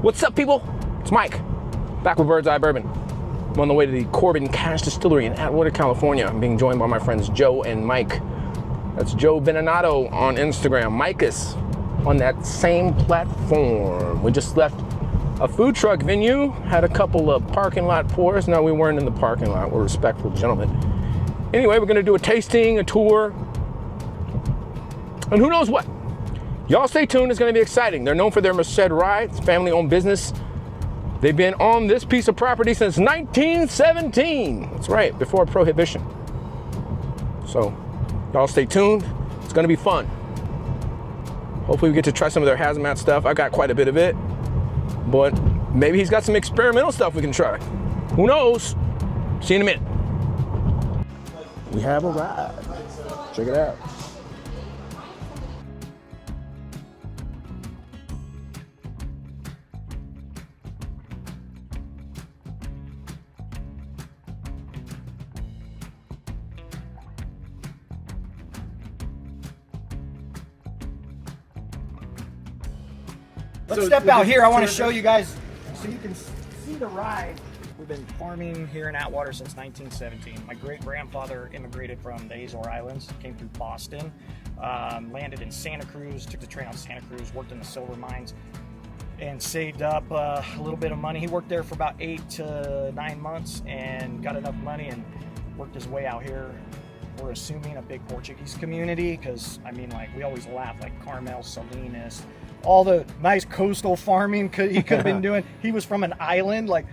What's up, people? It's Mike, back with Bird's Eye Bourbon. I'm on the way to the Corbin Cash Distillery in Atwater, California. I'm being joined by my friends Joe and Mike. That's Joe Veninato on Instagram. Mike is on that same platform. We just left a food truck venue, had a couple of parking lot pours. No, we weren't in the parking lot. We're respectful gentlemen. Anyway, we're gonna do a tasting, a tour, and who knows what. Y'all stay tuned, it's gonna be exciting. They're known for their Merced Rye, it's a family-owned business. They've been on this piece of property since 1917. That's right, before Prohibition. So, y'all stay tuned, it's gonna be fun. Hopefully we get to try some of their hazmat stuff. I got quite a bit of it, but maybe he's got some experimental stuff we can try. Who knows? See you in a minute. We have arrived. Check it out. Let's step out here. I want to show you guys so you can see the rye. We've been farming here in Atwater since 1917. My great-grandfather immigrated from the Azores Islands, came through Boston, landed in Santa Cruz, took the train on Santa Cruz, worked in the silver mines, and saved up a little bit of money. He worked there for about 8 to 9 months and got enough money and worked his way out here. We're assuming a big Portuguese community because, I mean, like, we always laugh, like Carmel, Salinas, all the nice coastal farming he could have been doing. He was from an island. Like,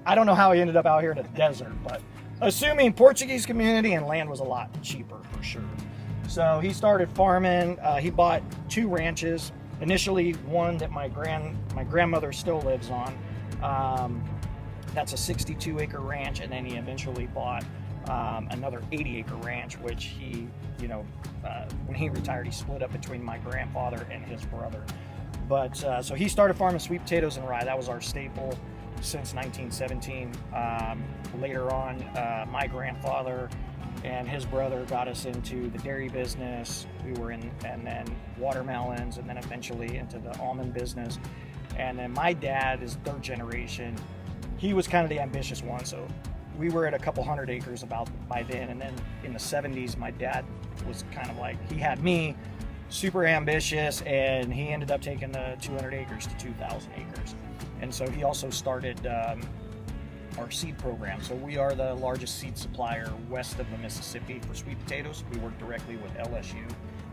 I don't know how he ended up out here in the desert, but assuming Portuguese community and land was a lot cheaper for sure. So he started farming. He bought 2 ranches. Initially, one that my grandmother still lives on. That's a 62-acre ranch, and then he eventually bought another 80-acre ranch, which he, when he retired, he split up between my grandfather and his brother. But so he started farming sweet potatoes and rye. That was our staple since 1917. Later on, my grandfather and his brother got us into the dairy business. We were in, and then watermelons, and then eventually into the almond business. And then my dad is 3rd generation. He was kind of the ambitious one, so we were at a couple hundred acres about by then. And then in the 70s, my dad was kind of like, he had me, super ambitious, and he ended up taking the 200 acres to 2,000 acres. And so he also started our seed program. So we are the largest seed supplier west of the Mississippi for sweet potatoes. We work directly with LSU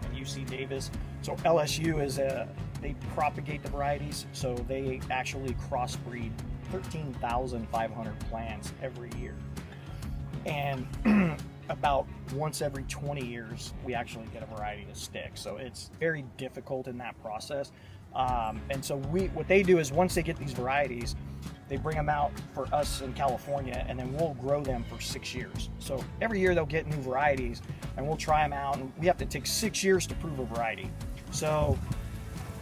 and UC Davis. So LSU is they propagate the varieties. So they actually crossbreed 13,500 plants every year. And about once every 20 years, we actually get a variety to stick. So it's very difficult in that process. And so what they do is once they get these varieties, they bring them out for us in California, and then we'll grow them for 6 years. So every year they'll get new varieties, and we'll try them out. And we have to take 6 years to prove a variety. So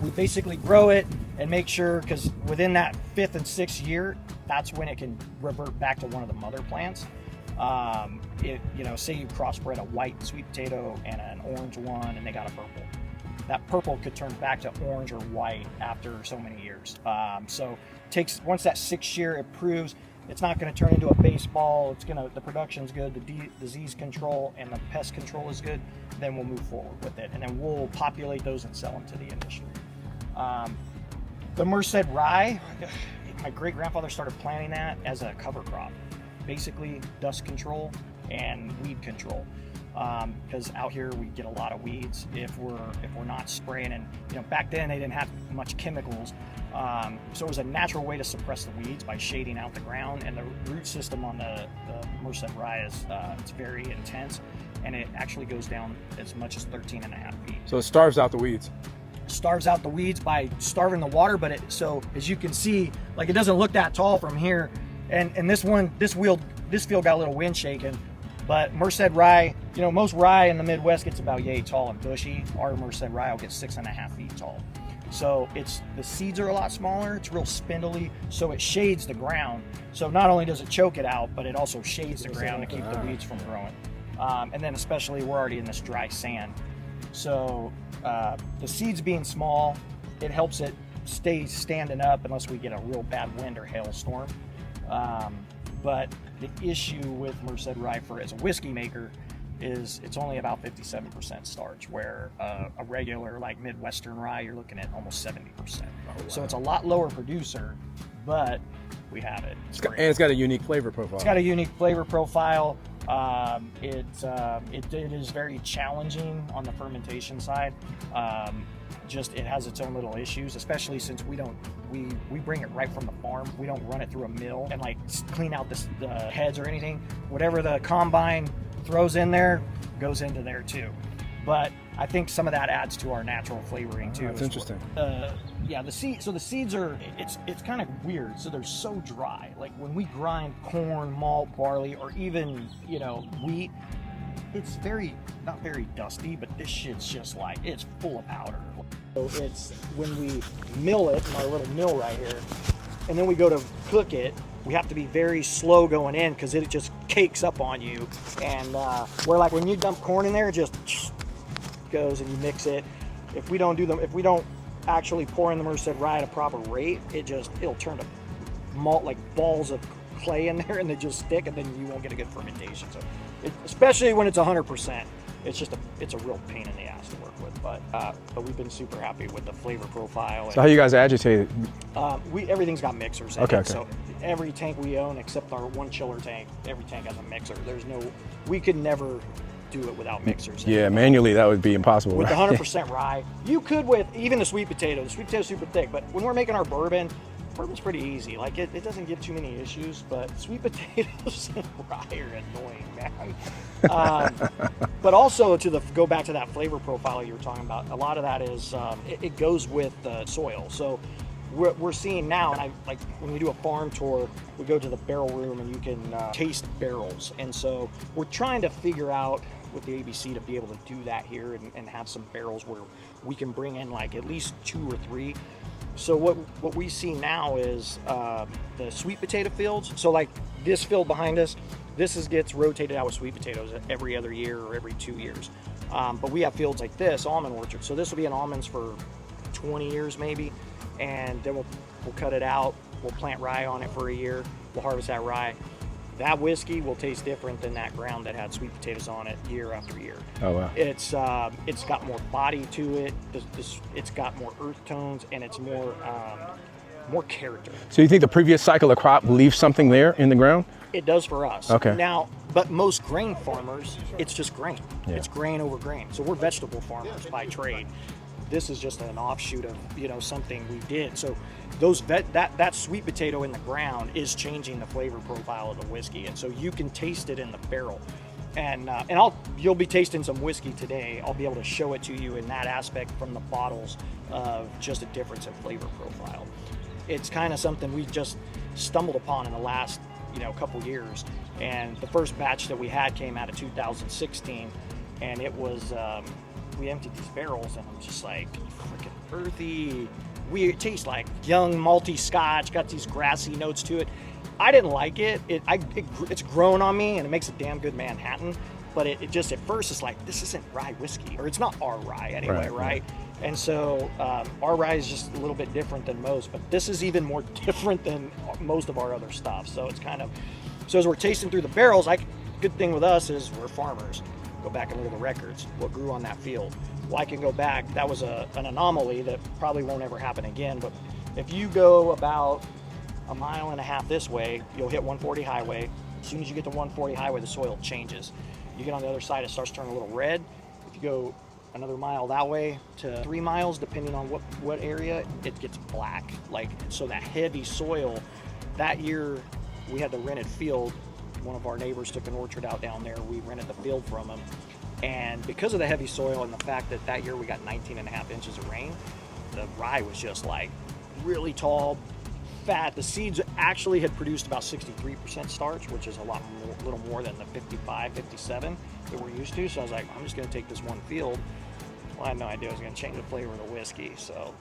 we basically grow it and make sure, because within that 5th and 6th year, that's when it can revert back to one of the mother plants. Say you crossbred a white sweet potato and an orange one, and they got a purple. That purple could turn back to orange or white after so many years. So once that 6th year, it proves it's not going to turn into a baseball. The production's good, the disease control and the pest control is good. Then we'll move forward with it, and then we'll populate those and sell them to the industry. The Merced Rye, my great grandfather started planting that as a cover crop, basically dust control and weed control. Because out here we get a lot of weeds if we're not spraying, and back then they didn't have much chemicals, so it was a natural way to suppress the weeds by shading out the ground. And the root system on the Merced Rye is it's very intense, and it actually goes down as much as 13.5 feet. So it starves out the weeds. Starves out the weeds by starving the water, but so as you can see, like, it doesn't look that tall from here. And this field got a little wind shaking. But Merced Rye, most rye in the Midwest gets about yay tall and bushy. Our Merced Rye will get 6.5 feet tall. So the seeds are a lot smaller. It's real spindly, so it shades the ground. So not only does it choke it out, but it also shades the ground to keep the weeds from growing. And then especially we're already in this dry sand. So the seeds being small, it helps it stay standing up unless we get a real bad wind or hailstorm. But the issue with Merced rye as a whiskey maker is it's only about 57% starch, where a regular like Midwestern rye, you're looking at almost 70%. Oh, wow. So it's a lot lower producer, but we have it. And it's got a unique flavor profile. It's got a unique flavor profile. It is very challenging on the fermentation side. Just it has its own little issues, especially since we bring it right from the farm. We don't run it through a mill and like clean out the heads or anything. Whatever the combine throws in there goes into there too. But I think some of that adds to our natural flavoring too. That's interesting. Yeah, the seeds are, it's kind of weird. So they're so dry. Like when we grind corn, malt, barley, or even, wheat, it's not very dusty, but this shit's just like, it's full of powder. So it's when we mill it in our little mill right here, and then we go to cook it, we have to be very slow going in because it just cakes up on you. And where like when you dump corn in there, it just goes and you mix it. If we don't actually pour in the Merced rye at a proper rate, it'll turn to malt, like balls of clay in there, and they just stick, and then you won't get a good fermentation. So especially when it's 100%, it's a real pain in the ass to work with. But we've been super happy with the flavor profile. So how you guys agitate it? Everything's got mixers in it. Okay. So every tank we own, except our one chiller tank, every tank has a mixer. We could never do it without mixers. Yeah, manually that would be impossible. With the 100% rye, you could with even the sweet potato. The sweet potato's super thick, but when we're making our bourbon's pretty easy. Like it doesn't give too many issues, but sweet potatoes and rye are annoying, man. But also go back to that flavor profile you were talking about, a lot of that is it goes with the soil. So we're seeing now, and like when we do a farm tour, we go to the barrel room and you can taste barrels. And so we're trying to figure out with the ABC to be able to do that here and have some barrels where we can bring in like at least 2 or 3. So what we see now is the sweet potato fields. So like this field behind us, gets rotated out with sweet potatoes every other year or every 2 years. But we have fields like this, almond orchard. So this will be in almonds for 20 years maybe. And then we'll cut it out. We'll plant rye on it for a year. We'll harvest that rye. That whiskey will taste different than that ground that had sweet potatoes on it year after year. Oh wow! It's got more body to it. It's got more earth tones, and it's more character. So you think the previous cycle of crop leaves something there in the ground? It does for us. Okay. Now, but most grain farmers, it's just grain. Yeah. It's grain over grain. So we're vegetable farmers by trade. This is just an offshoot of something we did. So that sweet potato in the ground is changing the flavor profile of the whiskey, and so you can taste it in the barrel. And you'll be tasting some whiskey today. I'll be able to show it to you in that aspect from the bottles of just a difference in flavor profile. It's kind of something we just stumbled upon in the last couple years. And the first batch that we had came out of 2016, and it was. We emptied these barrels, and I'm just like, freaking earthy, weird. It tastes like young malty scotch, got these grassy notes to it. I didn't like it. It's grown on me, and it makes a damn good Manhattan. But it just at first it's like, this isn't rye whiskey, or it's not our rye anyway, right? And so our rye is just a little bit different than most, but this is even more different than most of our other stuff. So it's so as we're tasting through the barrels, good thing with us is we're farmers. Go back and look at the records, what grew on that field. Well, I can go back, that was an anomaly that probably won't ever happen again, but if you go about 1.5 miles this way, you'll hit 140 highway. As soon as you get to 140 highway, the soil changes. You get on the other side, it starts turning a little red. If you go another mile that way to 3 miles, depending on what area, it gets black. So that heavy soil, that year we had the rented field. One of our neighbors took an orchard out down there. We rented the field from him. And because of the heavy soil and the fact that year we got 19.5 inches of rain, the rye was just like really tall, fat. The seeds actually had produced about 63% starch, which is a little more than the 55, 57 that we're used to. So I was like, I'm just going to take this one field. Well, I had no idea it was going to change the flavor of the whiskey. So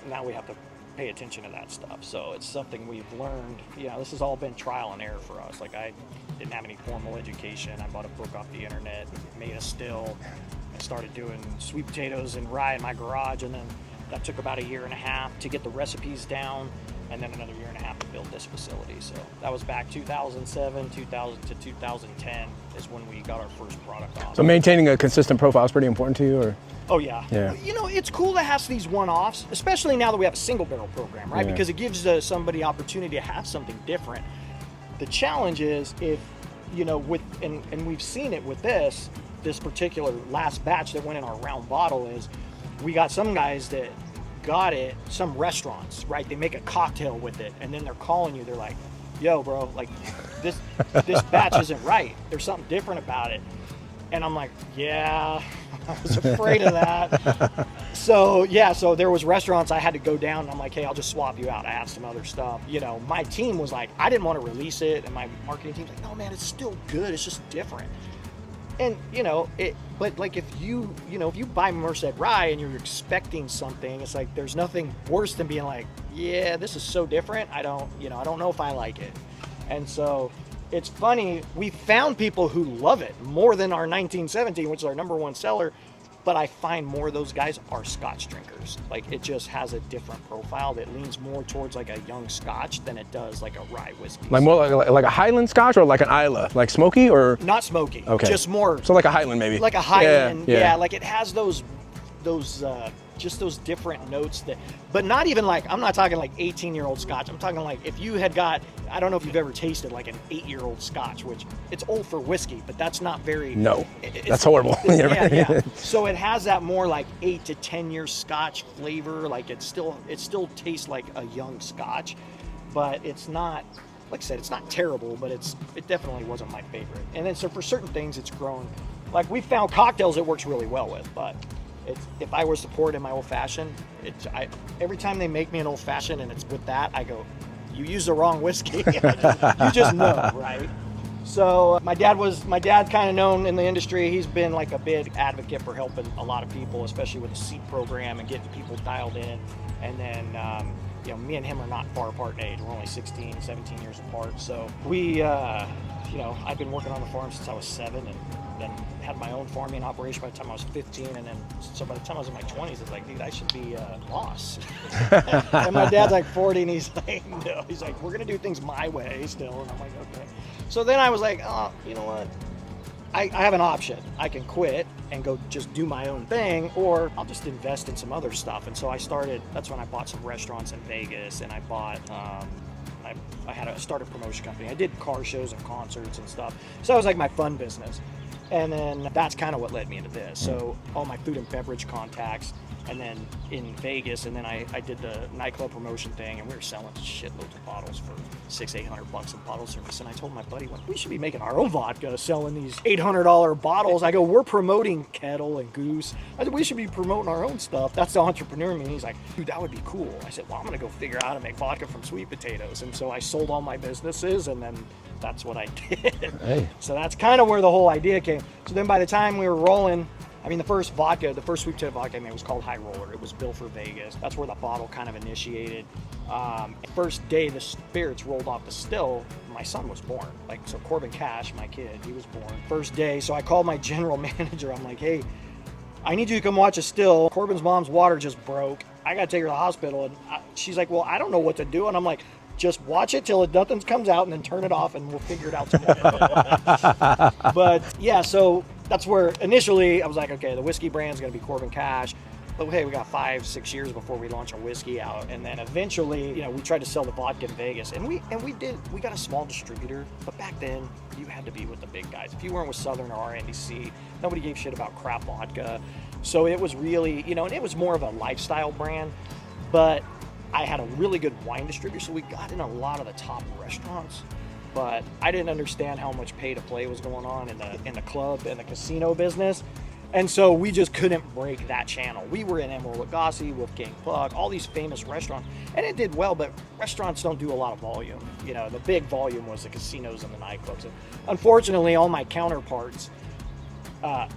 now we have to pay attention to that stuff. So it's something we've learned. This has all been trial and error for us. Like I didn't have any formal education. I bought a book off the internet, made a still. I started doing sweet potatoes and rye in my garage, and then That took about 1.5 years to get the recipes down, and then another 1.5 years to build this facility. So that was back 2007, 2000 to 2010 is when we got our first product on. So maintaining a consistent profile is pretty important to you, or? Oh yeah. Yeah. You know, it's cool to have these one-offs, especially now that we have a single barrel program, right? Yeah. Because it gives somebody opportunity to have something different. The challenge is if, you know, and we've seen it with this particular last batch that went in our round bottle is, we got some guys that got it, some restaurants, right? They make a cocktail with it, and then they're calling you. They're like, "Yo, bro, like this batch isn't right. There's something different about it." And I'm like, "Yeah, I was afraid of that." So yeah, so there was restaurants I had to go down, and I'm like, "Hey, I'll just swap you out. I have some other stuff." You know, my team was like, I didn't want to release it, and my marketing team's like, "No, man, it's still good. It's just different." And you know but like if you buy Merced Rye and you're expecting something, it's like there's nothing worse than being like, yeah, this is so different, I don't know if I like it. And so it's funny, we found people who love it more than our 1917, which is our #1 seller, but I find more of those guys are Scotch drinkers. Like, it just has a different profile that leans more towards like a young Scotch than it does like a rye whiskey. Like more like a Highland Scotch, or like an Isla, like smoky, or? Not smoky. Okay. Just more. So like a Highland maybe. Like a Highland. Yeah. Like it has those just those different notes that, but not even like, I'm not talking like 18-year-old Scotch. I'm talking like if you had got, I don't know if you've ever tasted like an 8-year-old Scotch, which it's old for whiskey, but that's not very. No, that's horrible. Yeah. So it has that more like 8 to 10 year Scotch flavor. Like it still tastes like a young Scotch, but it's not, like I said, it's not terrible, but it definitely wasn't my favorite. And then so for certain things, it's grown. Like we found cocktails it works really well with, but if I was to pour it in my old fashioned, every time they make me an old fashioned and it's with that, I go, you used the wrong whiskey. You just know, right? So my dad kind of known in the industry. He's been like a big advocate for helping a lot of people, especially with the seed program and getting people dialed in. And then, me and him are not far apart in age. We're only 16, 17 years apart. So we, I've been working on the farm since I was 7, and then had my own farming operation by the time I was 15, and then so by the time I was in my 20s, it's like, dude, I should be a boss. And my dad's like 40, and he's like, no, he's like, we're gonna do things my way still, and I'm like, okay. So then I was like, oh, you know what? I have an option. I can quit and go just do my own thing, or I'll just invest in some other stuff. And so that's when I bought some restaurants in Vegas, and I bought, I started a promotion company. I did car shows and concerts and stuff. So that was like my fun business. And then that's kind of what led me into this. So all my food and beverage contacts, and then in Vegas, and then I did the nightclub promotion thing, and we were selling shitloads of bottles for $600-800 a bottle service. And I told my buddy, well, we should be making our own vodka, selling these $800 bottles. I go, we're promoting Kettle and Goose. I said, we should be promoting our own stuff. That's the entrepreneur in me. And he's like, dude, that would be cool. I said, well, I'm gonna go figure out how to make vodka from sweet potatoes. And so I sold all my businesses, and then that's what I did. Hey. So that's kind of where the whole idea came. So then by the time we were rolling, the first sweet potato vodka I made was called High Roller. It was built for Vegas. That's where the bottle kind of initiated. First day the spirits rolled off the still, my son was born. So Corbin Cash, my kid, he was born. First day, so I called my general manager. I'm like, hey, I need you to come watch a still. Corbin's mom's water just broke. I got to take her to the hospital. And she's like, well, I don't know what to do. And I'm like, just watch it till nothing comes out, and then turn it off, and we'll figure it out tomorrow. But yeah, so that's where initially I was like, okay, the whiskey brand's gonna be Corbin Cash. But hey, we got 5-6 years before we launch our whiskey out, and then eventually, we tried to sell the vodka in Vegas, and we got a small distributor. But back then, you had to be with the big guys. If you weren't with Southern or RNDC, nobody gave shit about craft vodka. So it was really, and it was more of a lifestyle brand, but I had a really good wine distributor, so we got in a lot of the top restaurants, but I didn't understand how much pay to play was going on in the club and the casino business, and so we just couldn't break that channel. We were in Emerald Lagasse, Wolfgang Puck, all these famous restaurants, and it did well, but restaurants don't do a lot of volume. The big volume was the casinos and the nightclubs. And unfortunately, all my counterparts,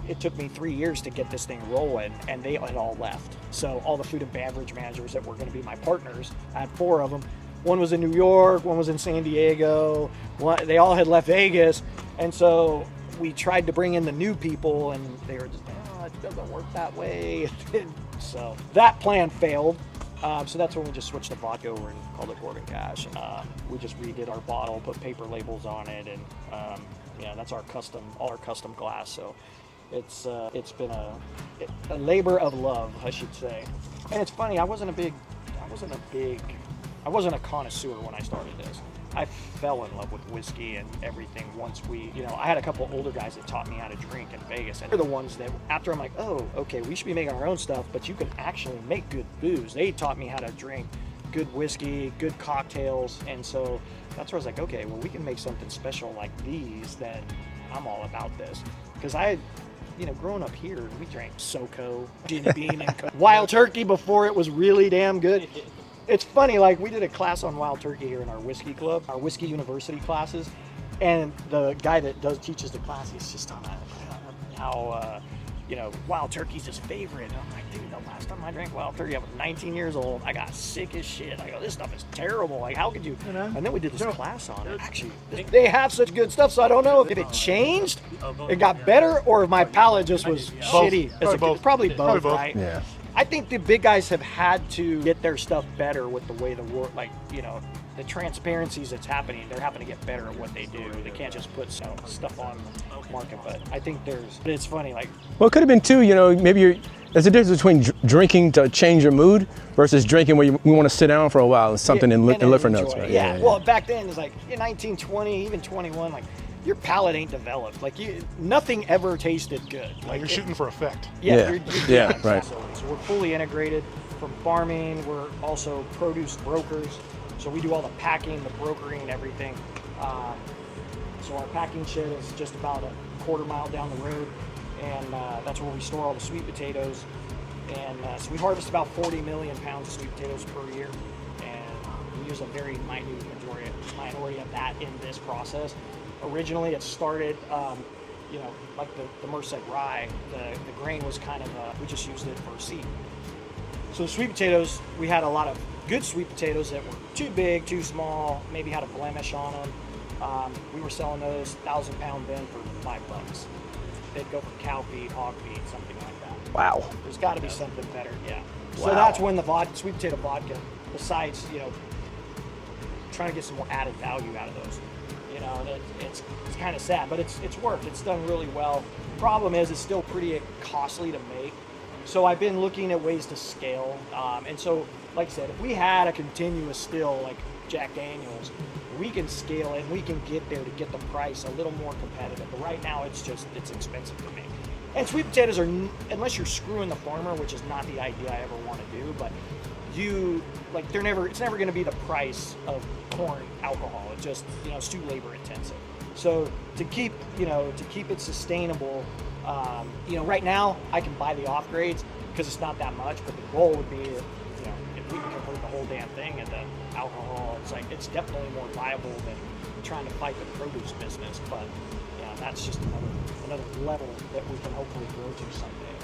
it took me 3 years to get this thing rolling, and they had all left. So all the food and beverage managers that were going to be my partners, I had 4 of them. One was in New York, one was in San Diego. They all had left Vegas, and so we tried to bring in the new people, and they were just, it doesn't work that way. So that plan failed. So that's when we just switched the vodka over and called it Corbin Cash. We just redid our bottle, put paper labels on it, and yeah, that's all our custom glass. So it's been a labor of love, I should say. And it's funny, I wasn't a connoisseur when I started this. I fell in love with whiskey and everything once I had a couple older guys that taught me how to drink in Vegas. And they're the ones that, after I'm like, oh, okay, we should be making our own stuff, but you can actually make good booze. They taught me how to drink good whiskey, good cocktails. And so that's where I was like, okay, well, we can make something special like these, then I'm all about this. Because I had, growing up here, we drank SoCo, Jimmy Beam, and Wild Turkey before it was really damn good. It's funny, like we did a class on Wild Turkey here in our whiskey club, our whiskey university classes, and the guy that teaches the class, he's just on how Wild Turkey's his favorite. And I'm like, dude, the last time I drank Wild Turkey, I was 19 years old. I got sick as shit. I go, this stuff is terrible. Like, how could you? And then we did this class on it. Actually, they have such good stuff, so I don't know if it changed, it got better, or if my palate just was shitty. Probably both, right? Yeah. I think the big guys have had to get their stuff better with the way the world, the transparencies that's happening. They're having to get better at what they do. They can't just put stuff on the market. But I think it's funny. Well, it could have been too. Maybe there's a difference between drinking to change your mood versus drinking where we want to sit down for a while and something and live for notes. Right? Yeah. Well, back then it's like in 19, 20, even 21, your palate ain't developed. Nothing ever tasted good. You're shooting for effect. Yeah, right. So we're fully integrated from farming. We're also produce brokers. So we do all the packing, the brokering, and everything. So our packing shed is just about a quarter mile down the road, and that's where we store all the sweet potatoes. And so we harvest about 40 million pounds of sweet potatoes per year, and we use a very minute minority of that in this process. Originally, it started, like the Merced rye. The grain was kind of, we just used it for seed. So the sweet potatoes, we had a lot of good sweet potatoes that were too big, too small, maybe had a blemish on them. We were selling those 1,000-pound bin for $5. They'd go for cow feed, hog feed, something like that. Wow. There's got to be something better, yeah. Wow. So that's when the sweet potato vodka, besides, trying to get some more added value out of those. It's kind of sad, but it's worked. It's done really well. Problem is, it's still pretty costly to make. So I've been looking at ways to scale. And so, like I said, if we had a continuous still like Jack Daniels, we can scale it and we can get there to get the price a little more competitive. But right now, it's expensive to make. And sweet potatoes are, unless you're screwing the farmer, which is not the idea I ever want to do, but it's never going to be the price of corn alcohol. It's just, it's too labor intensive. So to keep it sustainable, right now I can buy the off grades because it's not that much, but the goal would be, if we can convert the whole damn thing into alcohol, it's definitely more viable than trying to fight the produce business. But that's just another level that we can hopefully grow to someday.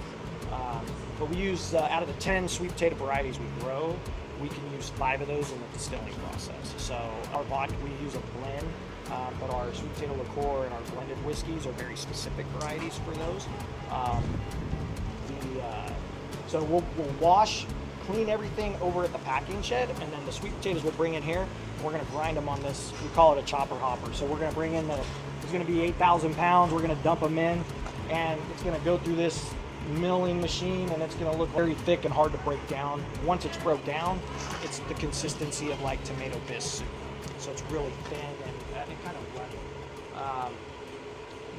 But we use, out of the 10 sweet potato varieties we grow, we can use 5 of those in the distilling process. So our vodka, we use a blend, but our sweet potato liqueur and our blended whiskeys are very specific varieties for those. So we'll wash, clean everything over at the packing shed, and then the sweet potatoes we'll bring in here. We're going to grind them on this, we call it a chopper hopper. So we're going to bring in it's going to be 8,000 pounds. We're going to dump them in, and it's going to go through this milling machine, and it's going to look very thick and hard to break down. Once it's broke down, it's the consistency of like tomato bisque soup. So it's really thin and kind of wet.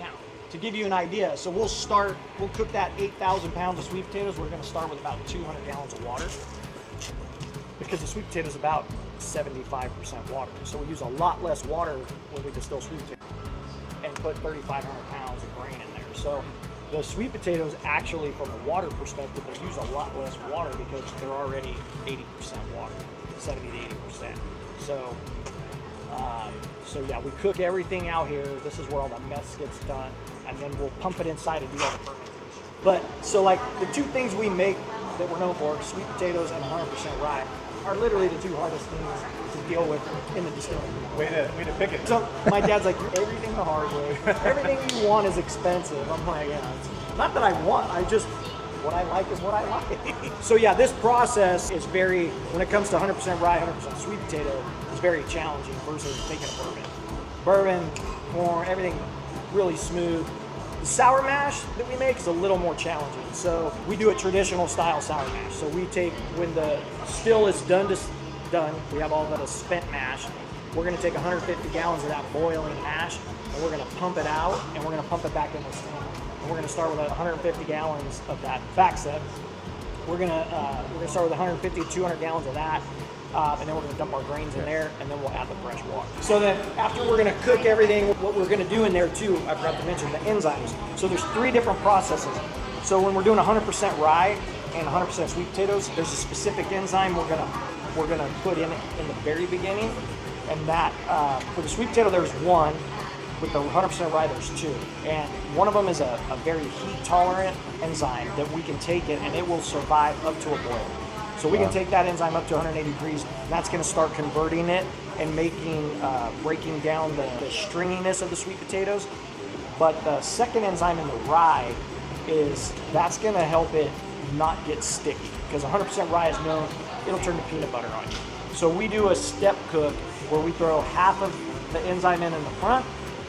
Now, to give you an idea, so we'll cook that 8,000 pounds of sweet potatoes. We're going to start with about 200 gallons of water because the sweet potato is about 75% water. So we use a lot less water when we distill sweet potatoes and put 3,500 pounds of grain in there. So the sweet potatoes actually, from a water perspective, they use a lot less water because they're already 80% water, 70 to 80%. So yeah, we cook everything out here. This is where all the mess gets done, and then we'll pump it inside and do all the fermentation. But so like the two things we make that we're known for, sweet potatoes and 100% rye, are literally the two hardest things to deal with in the distillery. Way to pick it. So my dad's like, everything the hard way. Everything you want is expensive. I'm like, yeah, it's not that I want. I just What I like is what I like. So yeah, this process is very, when it comes to 100% rye, 100% sweet potato, is very challenging versus making a bourbon. Bourbon, corn, everything really smooth. The sour mash that we make is a little more challenging. So we do a traditional style sour mash. So we take, when the still is done, we have all that a spent mash. We're gonna take 150 gallons of that boiling mash, and we're gonna pump it out, and we're gonna pump it back in the stand. And we're gonna start with 150 gallons of that back set. We're gonna start with 150 to 200 gallons of that, and then we're gonna dump our grains in there, and then we'll add the fresh water. So then after we're gonna cook everything, what we're gonna do in there too, I forgot to mention the enzymes. So there's 3 different processes. So when we're doing 100% rye and 100% sweet potatoes, there's a specific enzyme we're gonna put in the very beginning, and that for the sweet potato there's 1. With the 100% rye, there's 2. And one of them is a very heat-tolerant enzyme that we can take it, and it will survive up to a boil. So we can take that enzyme up to 180 degrees, and that's going to start converting it and breaking down the stringiness of the sweet potatoes. But the second enzyme in the rye that's going to help it not get sticky, because 100% rye is known, it'll turn to peanut butter on you. So we do a step cook where we throw half of the enzyme in the front,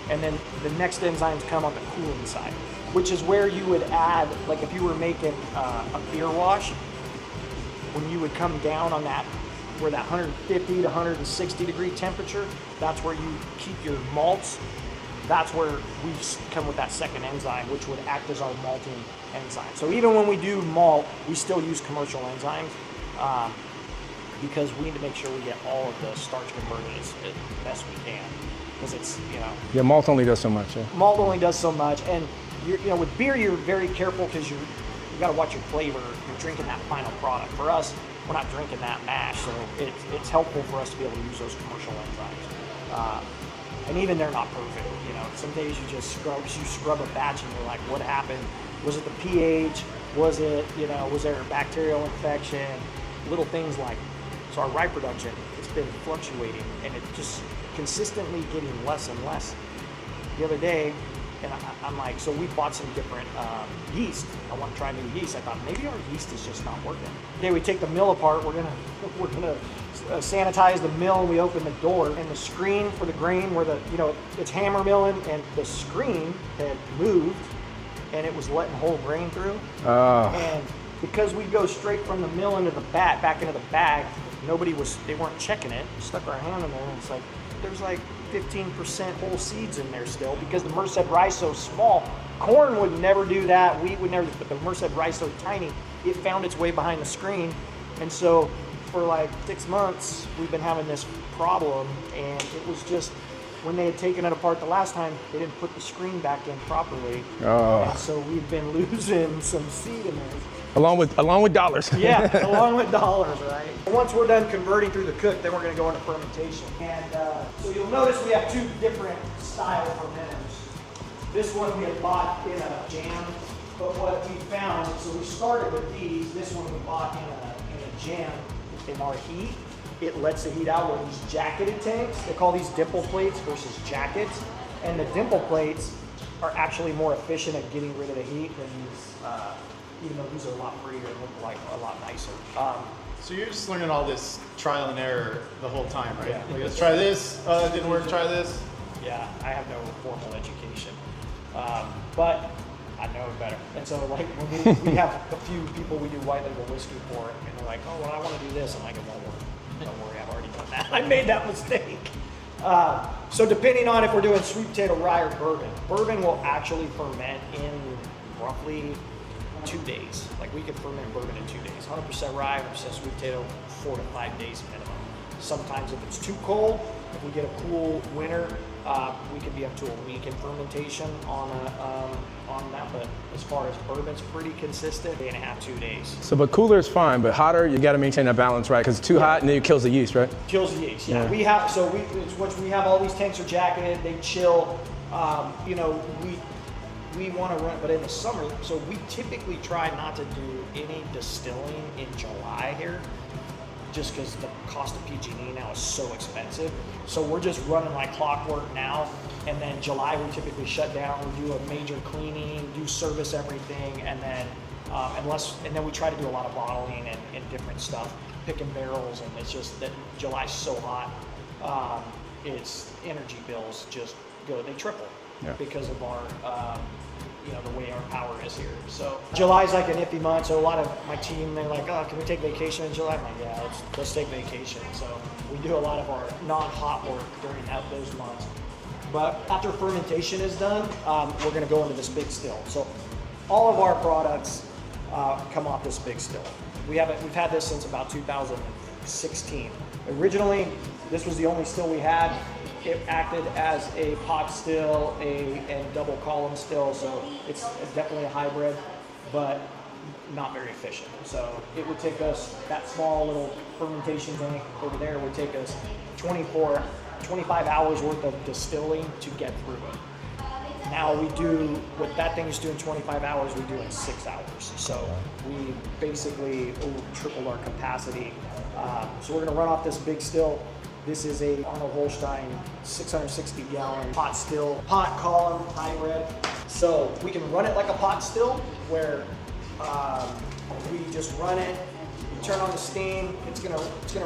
and then the next enzymes come on the cooling side, which is where you would add, like if you were making a beer wash, when you would come down on that, where that 150 to 160 degree temperature, that's where you keep your malts. That's where we come with that second enzyme, which would act as our malting enzyme. So even when we do malt, we still use commercial enzymes because we need to make sure we get all of the starch converted as best we can. Because it's, Yeah, malt only does so much. Yeah. Malt only does so much, and with beer you're very careful because you got to watch your flavor. You're drinking that final product. For us, we're not drinking that mash, so it's helpful for us to be able to use those commercial enzymes. And even they're not perfect. Some days you just scrub a batch and you're like, what happened? Was it the pH? Was it was there a bacterial infection? Little things like. So our rye production, it's been fluctuating, and it just consistently getting less and less. The other day, and I'm like, so we bought some different yeast. I want to try new yeast. I thought maybe our yeast is just not working. Today we take the mill apart. We're gonna sanitize the mill. We open the door, and the screen for the grain, where it's hammer milling, and the screen had moved, and it was letting whole grain through. And because we go straight from the mill into the back into the bag, they weren't checking it. We stuck our hand in there, and it's like, there's like 15% whole seeds in there still, because the Merced rye is so small. Corn would never do that, wheat would never, but the Merced rye is so tiny, it found its way behind the screen. And so for like 6 months, we've been having this problem, and it was just, when they had taken it apart the last time, they didn't put the screen back in properly. And so we've been losing some seed in there. Along with dollars. Yeah, along with dollars, right? Once we're done converting through the cook, then we're going to go into fermentation. And so you'll notice we have 2 different style fermenters. This one we had bought in a jam, but what we found, so we started with these. This one we bought in a jam. In our heat, it lets the heat out with these jacketed tanks. They call these dimple plates versus jackets. And the dimple plates are actually more efficient at getting rid of the heat than these, even though these are a lot prettier and look like a lot nicer. So you're just learning all this trial and error the whole time, right? Yeah. Like, let's try this, it didn't work, try this. Yeah, I have no formal education, but I know better. And so like when we have a few people we do white label whiskey for, and they're like, oh, well, I want to do this. I'm like, it won't work. Don't worry, I've already done that. I made that mistake. So depending on if we're doing sweet potato rye or bourbon will actually ferment in roughly 2 days. Like we can ferment bourbon in 2 days. 100% rye, 100% sweet potato, 4 to 5 days minimum. Sometimes if it's too cold, if we get a cool winter, we could be up to a week in fermentation on that. But as far as bourbon's pretty consistent, 1.5 to 2 days. So, but cooler is fine, but hotter, you got to maintain that balance, right? Because it's too hot and then it kills the yeast, right? Kills the yeast. Yeah. We have we have all these tanks are jacketed. They chill. We want to run, but in the summer, so we typically try not to do any distilling in July here, just because the cost of PG&E now is so expensive. So we're just running like clockwork now, and then July we typically shut down, we do a major cleaning, do service everything, and then And then we try to do a lot of bottling and different stuff, picking barrels, and it's just that July's so hot, its energy bills just they triple because of our, the way our power is here. So July's like an iffy month, so a lot of my team, they're like, oh, can we take vacation in July? I'm like, yeah, let's take vacation. So we do a lot of our non-hot work during those months. But after fermentation is done, we're gonna go into this big still. So all of our products come off this big still. We've had this since about 2016. Originally, this was the only still we had. It acted as a pot still, and double column still, so it's definitely a hybrid, but not very efficient. So it would take us, that small little fermentation tank over there would take us 25 hours worth of distilling to get through it. Now we do, what that thing is doing 25 hours, we do in 6 hours. So we basically tripled our capacity. So we're gonna run off this big still. This is a Arnold Holstein 660 gallon pot still, pot column hybrid. So we can run it like a pot still, where we just run it, we turn on the steam, it's gonna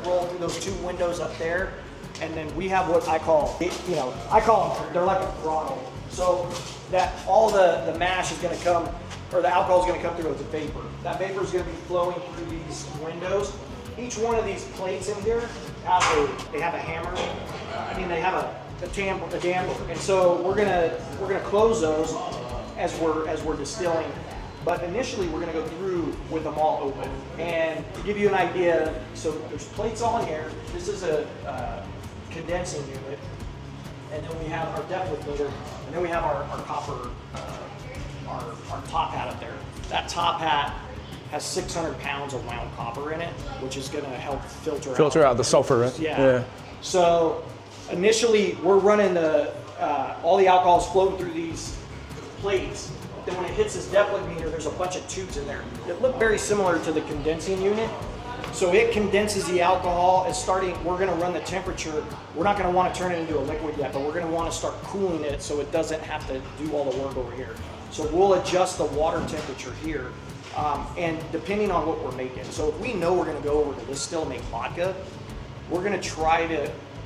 roll through those 2 windows up there. And then we have what I call, they're like a throttle. So that all the mash is gonna come, or the alcohol is gonna come through as a vapor. That vapor is gonna be flowing through these windows. Each one of these plates in here they have a hammer. They have a damper. And so we're gonna close those as we're distilling. But initially we're gonna go through with them all open. And to give you an idea, so there's plates on here. This is a condensing unit. And then we have our depth limiter, and then we have our copper, our top hat up there. That top hat has 600 pounds of wound copper in it, which is going to help filter out the sulfur, right? Yeah. So initially, we're running all the alcohols flowing through these plates. Then when it hits this depth limiter, there's a bunch of tubes in there that look very similar to the condensing unit. So it condenses the alcohol. We're gonna run the temperature. We're not gonna wanna turn it into a liquid yet, but we're gonna wanna start cooling it so it doesn't have to do all the work over here. So we'll adjust the water temperature here, and depending on what we're making. So if we know we're gonna go over to this still and make vodka, we're gonna try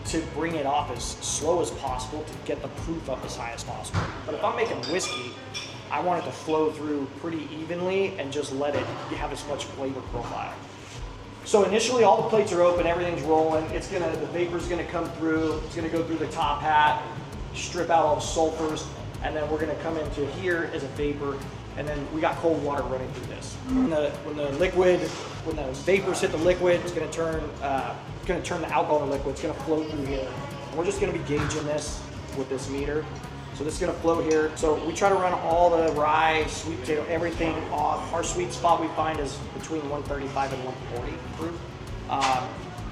to bring it off as slow as possible to get the proof up as high as possible. But if I'm making whiskey, I want it to flow through pretty evenly and just let it have as much flavor profile. So initially all the plates are open, everything's rolling. The vapor's gonna come through, it's gonna go through the top hat, strip out all the sulfurs, and then we're gonna come into here as a vapor, and then we got cold water running through this. When the vapors hit the liquid, it's gonna turn the alcohol into liquid, it's gonna flow through here. And we're just gonna be gauging this with this meter. So this is gonna flow here. So we try to run all the rye, sweet potato, everything off. Our sweet spot we find is between 135 and 140 proof.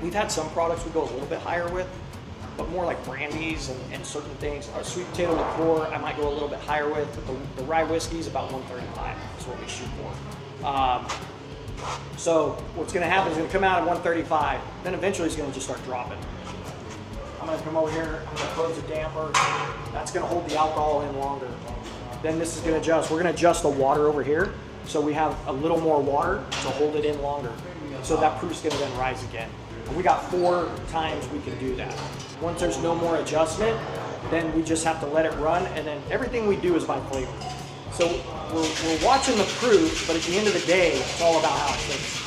We've had some products we go a little bit higher with, but more like brandies and certain things. Our sweet potato liqueur, I might go a little bit higher with, but the rye whiskey is about 135 is what we shoot for. So what's gonna happen is it's gonna come out at 135, then eventually it's gonna just start dropping. I'm gonna come over here, I'm gonna close the damper. That's gonna hold the alcohol in longer. Then this is gonna adjust. We're gonna adjust the water over here, so we have a little more water to hold it in longer. So that proof's gonna then rise again. And we got 4 times we can do that. Once there's no more adjustment, then we just have to let it run, and then everything we do is by flavor. So we're watching the proof, but at the end of the day, it's all about how it tastes.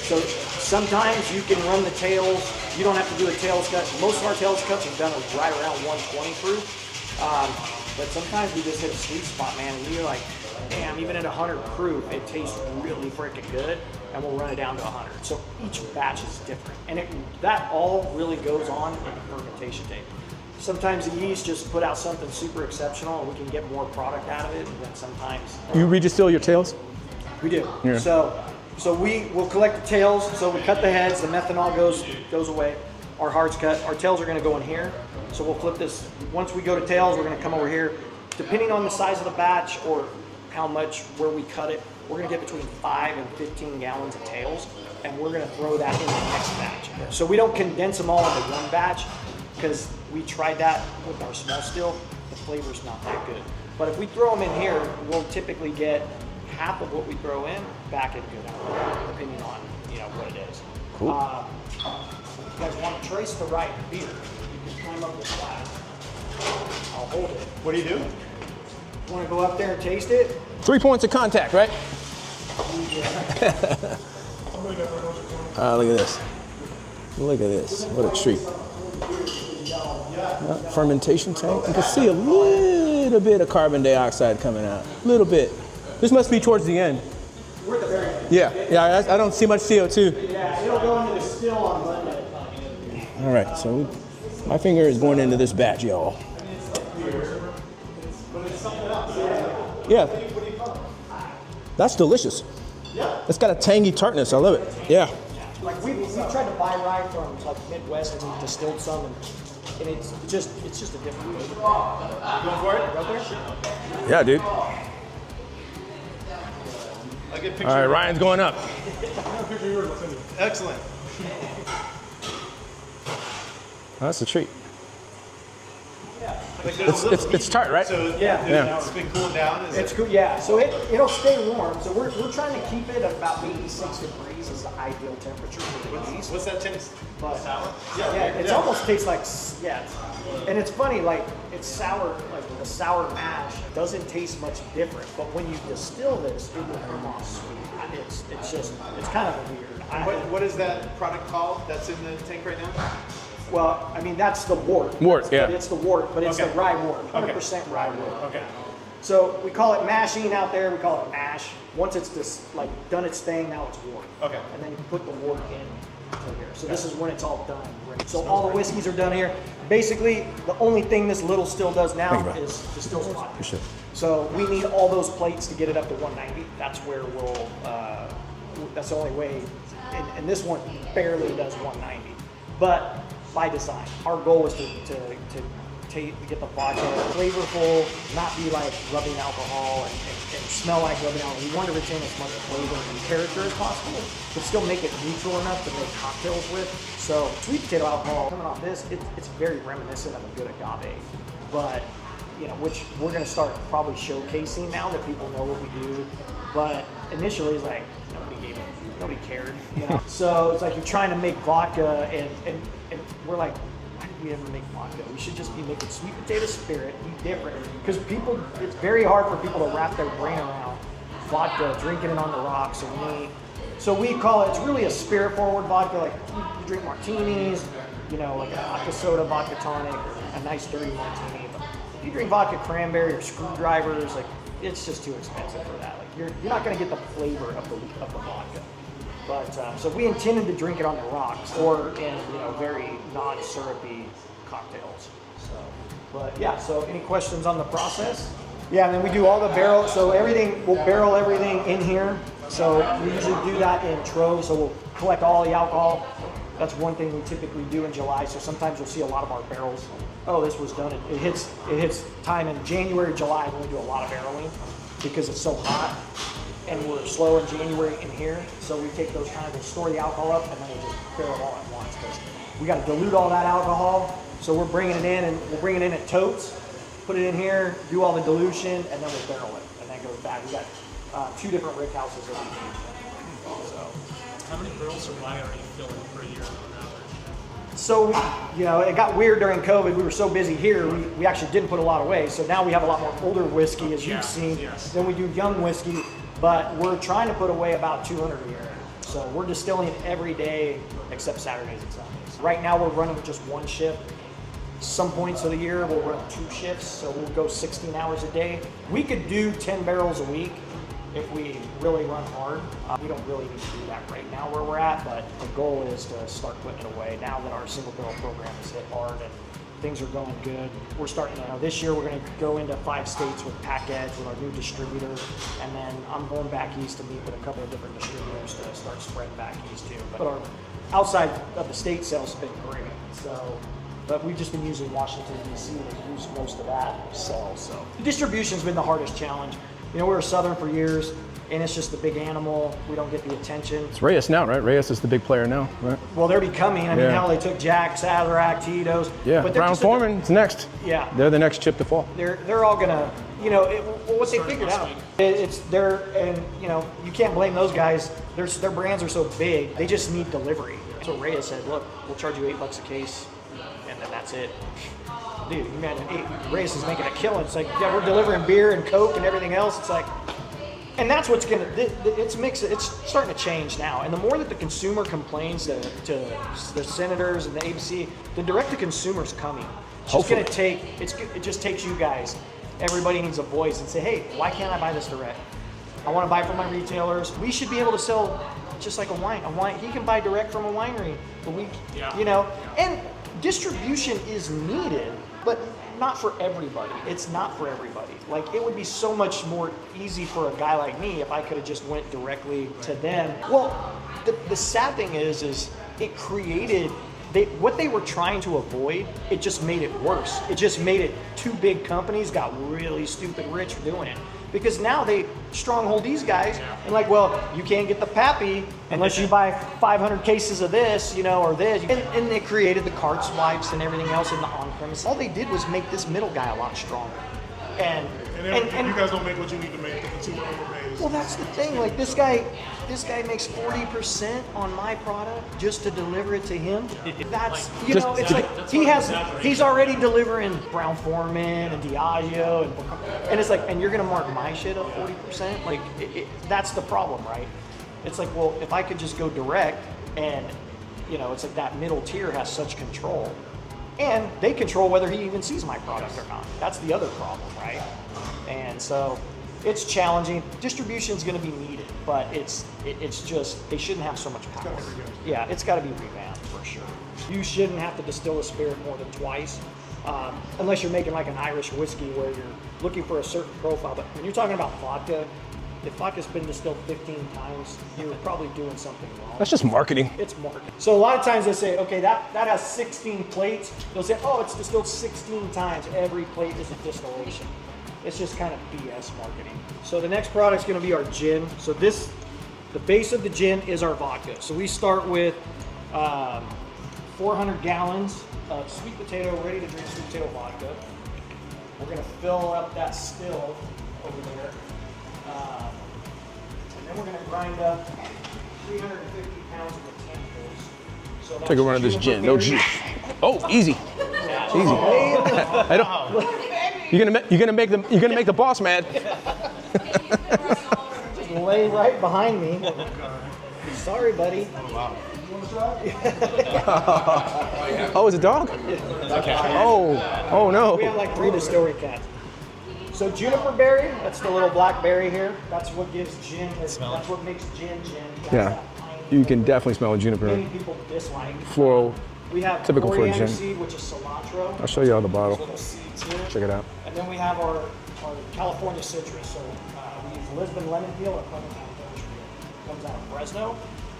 So sometimes you can run the tails. You don't have to do a tails cut. Most of our tails cuts are done right around 120 proof. But sometimes we just hit a sweet spot, man, and you're like, damn, even at 100 proof, it tastes really freaking good, and we'll run it down to 100. So each batch is different, and that all really goes on in the fermentation tank. Sometimes the yeast just put out something super exceptional, and we can get more product out of it, and then sometimes... You redistill your tails? We do. Yeah. So we will collect the tails, so we cut the heads, the methanol goes away, our heart's cut, our tails are gonna go in here. So we'll flip this, once we go to tails, we're gonna come over here. Depending on the size of the batch or how much, where we cut it, we're gonna get between 5 and 15 gallons of tails, and we're gonna throw that in the next batch. So we don't condense them all into one batch, because we tried that with our small still, the flavor's not that good. But if we throw them in here, we'll typically get half of what we throw in back into good alcohol, depending on what it is. Cool. If you guys want to trace the right beer, you can climb up this ladder. I'll hold it. What do you do? You want to go up there and taste it? 3 points of contact, right? Look at this. Look at this. What a treat. Fermentation tank. You can see a little bit of carbon dioxide coming out. A little bit. This must be towards the end. We're at the very end. Yeah, I don't see much CO2. Yeah, it'll go into the still on Monday. All right, so my finger is going into this batch, y'all. Yeah. That's delicious. It's got a tangy tartness. I love it. Yeah. Like we tried to buy rye from like Midwest and we distilled some, and it's just a different flavor. Going for it? Right there? Yeah, dude. I get picture. All right, Ryan's going up. Excellent. That's a treat. Like there's a little It's tart, right? So Yeah. it's been cooled down. Is It's it? cool, yeah. So it'll stay warm. So we're trying to keep it at about 86 degrees is the ideal temperature for the release. What's that taste? But Sour? yeah, it almost tastes like and it's funny, like it's sour, like the sour mash doesn't taste much different. But when you distill this, it will come off sweet. It's kind of weird. What is that product called that's in the tank right now? Well, I mean that's the wort. Wort, yeah. It's the wort, but it's Okay. the rye wort, 100% rye wort. Okay. So we call it mashing out there. We call it mash. Once it's just like done its thing, now it's wort. Okay. And then you put the wort in to here. So this is when it's all done. So all the whiskeys are done here. Basically, the only thing this little still does now Thank you, bro. is distills vodka. Appreciate it. So we need all those plates to get it up to 190. That's where we'll. That's the only way. And this one barely does 190, but by design, our goal is to get the vodka flavorful, not be like rubbing alcohol and smell like rubbing alcohol. We want to retain as much flavor and character as possible, but still make it neutral enough to make cocktails with. So sweet potato alcohol coming off this, it's very reminiscent of a good agave, but which we're going to start probably showcasing now that people know what we do. But initially, it's like nobody cared, So it's like you're trying to make vodka, and we're like, why did we ever make vodka? We should just be making sweet potato spirit, be different. Because it's very hard for people to wrap their brain around vodka, drinking it on the rocks, or neat. So we call it, it's really a spirit forward vodka, like you drink martinis, like a vodka soda, vodka tonic, or a nice dirty martini. But if you drink vodka cranberry or screwdrivers, like it's just too expensive for that. Like you're not going to get the flavor of the vodka. But so we intended to drink it on the rocks or in very non-syrupy cocktails. So, but yeah. So any questions on the process? Yeah, and then we do all the barrel. So we'll barrel everything in here. So we usually do that in troves. So we'll collect all the alcohol. That's one thing we typically do in July. So sometimes you'll see a lot of our barrels. Oh, this was done. It hits time in January, July when we do a lot of barreling because it's so hot. And we're slow in January in here, so we take those times, we'll store the alcohol up, and then we'll just barrel it all at once. Because we got to dilute all that alcohol, so we're bringing it in, and we'll bring it in at totes, put it in here, do all the dilution, and then we'll barrel it, and then it goes back. We got 2 different rick houses that we use. So, how many barrels of rye are you filling per year on average? So, it got weird during COVID. We were so busy here, we actually didn't put a lot away. So now we have a lot more older whiskey, as you've seen. Yes. Then we do young whiskey. But we're trying to put away about 200 a year. So we're distilling every day except Saturdays and Sundays. Right now we're running just 1 shift. Some points of the year we'll run 2 shifts, so we'll go 16 hours a day. We could do 10 barrels a week if we really run hard. We don't really need to do that right now where we're at, but the goal is to start putting it away now that our single barrel program has hit hard and things are going good. We're starting this year we're going to go into 5 states with Pack Edge with our new distributor, and then I'm going back east to meet with a couple of different distributors to start spreading back east too. But our outside of the state sales have been great. So, but we've just been using Washington D.C. to use most of that sales. So the distribution's been the hardest challenge. We were Southern for years. and it's just the big animal. We don't get the attention. It's Reyes now, right? Reyes is the big player now, right? Well, they're becoming. I mean, hell, they took Jack, Sazerac, Tito's. Yeah, but they're Brown just Foreman's next. Yeah. They're the next chip to fall. They're all gonna, you know, what they figured out. You know, you can't blame those guys. Their brands are so big. They just need delivery. So Reyes said, look, we'll charge you $8 a case, and then that's it. Dude, you imagine Reyes is making a killing. It's like, yeah, we're delivering beer and Coke and everything else. It's like, and that's what's gonna. It's starting to change now. And the more that the consumer complains to the senators and the ABC, the direct-to-consumer's coming. It's just gonna take. It just takes you guys. Everybody needs a voice and say, hey, why can't I buy this direct? I want to buy from my retailers. We should be able to sell just like a wine. He can buy direct from a winery, but you know, and distribution is needed, but not for everybody. It's not for everybody. Like, it would be so much more easy for a guy like me if I could have just went directly to them. Well, the sad thing is it created. What they were trying to avoid, it just made it worse. It just made it two big companies got really stupid rich for doing it. Because now they stronghold these guys and like, well, you can't get the Pappy unless you buy 500 cases of this, you know, or this. And they created the cart swipes and everything else in the on-premise. All they did was make this middle guy a lot stronger. And you guys don't make what you need to make. The consumer overpays. Well, that's the thing. Like, this guy makes 40% on my product just to deliver it to him. That's, you know, it's like he's already delivering Brown Foreman and Diageo and it's like, and you're gonna mark my shit up 40%. Like, that's the problem, right? It's like, well, if I could just go direct, and you know, it's like that middle tier has such control. And they control whether he even sees my product or not. That's the other problem, right? And so it's challenging. Distribution's going to be needed, but it's just, they shouldn't have so much power. Yeah, it's got to be revamped for sure. You shouldn't have to distill a spirit more than twice, unless you're making like an Irish whiskey where you're looking for a certain profile. But when you're talking about vodka, if vodka's been distilled 15 times, you're probably doing something wrong. That's just marketing. It's marketing. So a lot of times they say, okay, that has 16 plates. They'll say, oh, it's distilled 16 times. Every plate is a distillation. It's just kind of BS marketing. So the next product's going to be our gin. So the base of the gin is our vodka. So we start with 400 gallons of sweet potato, ready to drink sweet potato vodka. We're going to fill up that still over there. And then we're going to grind up 350 pounds of botanicals. So take a run of this gin. No juice. Oh, easy. Easy. I don't. You're gonna make the boss mad. Just lay right behind me. Sorry, buddy. Oh, it's a dog? Oh no. We have like 3 distillery cats. So juniper berry, that's the little black berry here. That's what gives gin. That's what makes gin. That's Yeah. You can definitely smell a juniper. Many people dislike. Floral. We have Typical for a coriander gin. seed, which is cilantro. I'll show you on the bottle. Little seeds here. Check it out. And then we have our California citrus. So we use Lisbon lemon peel or Clementine Village peel. Comes out of Fresno.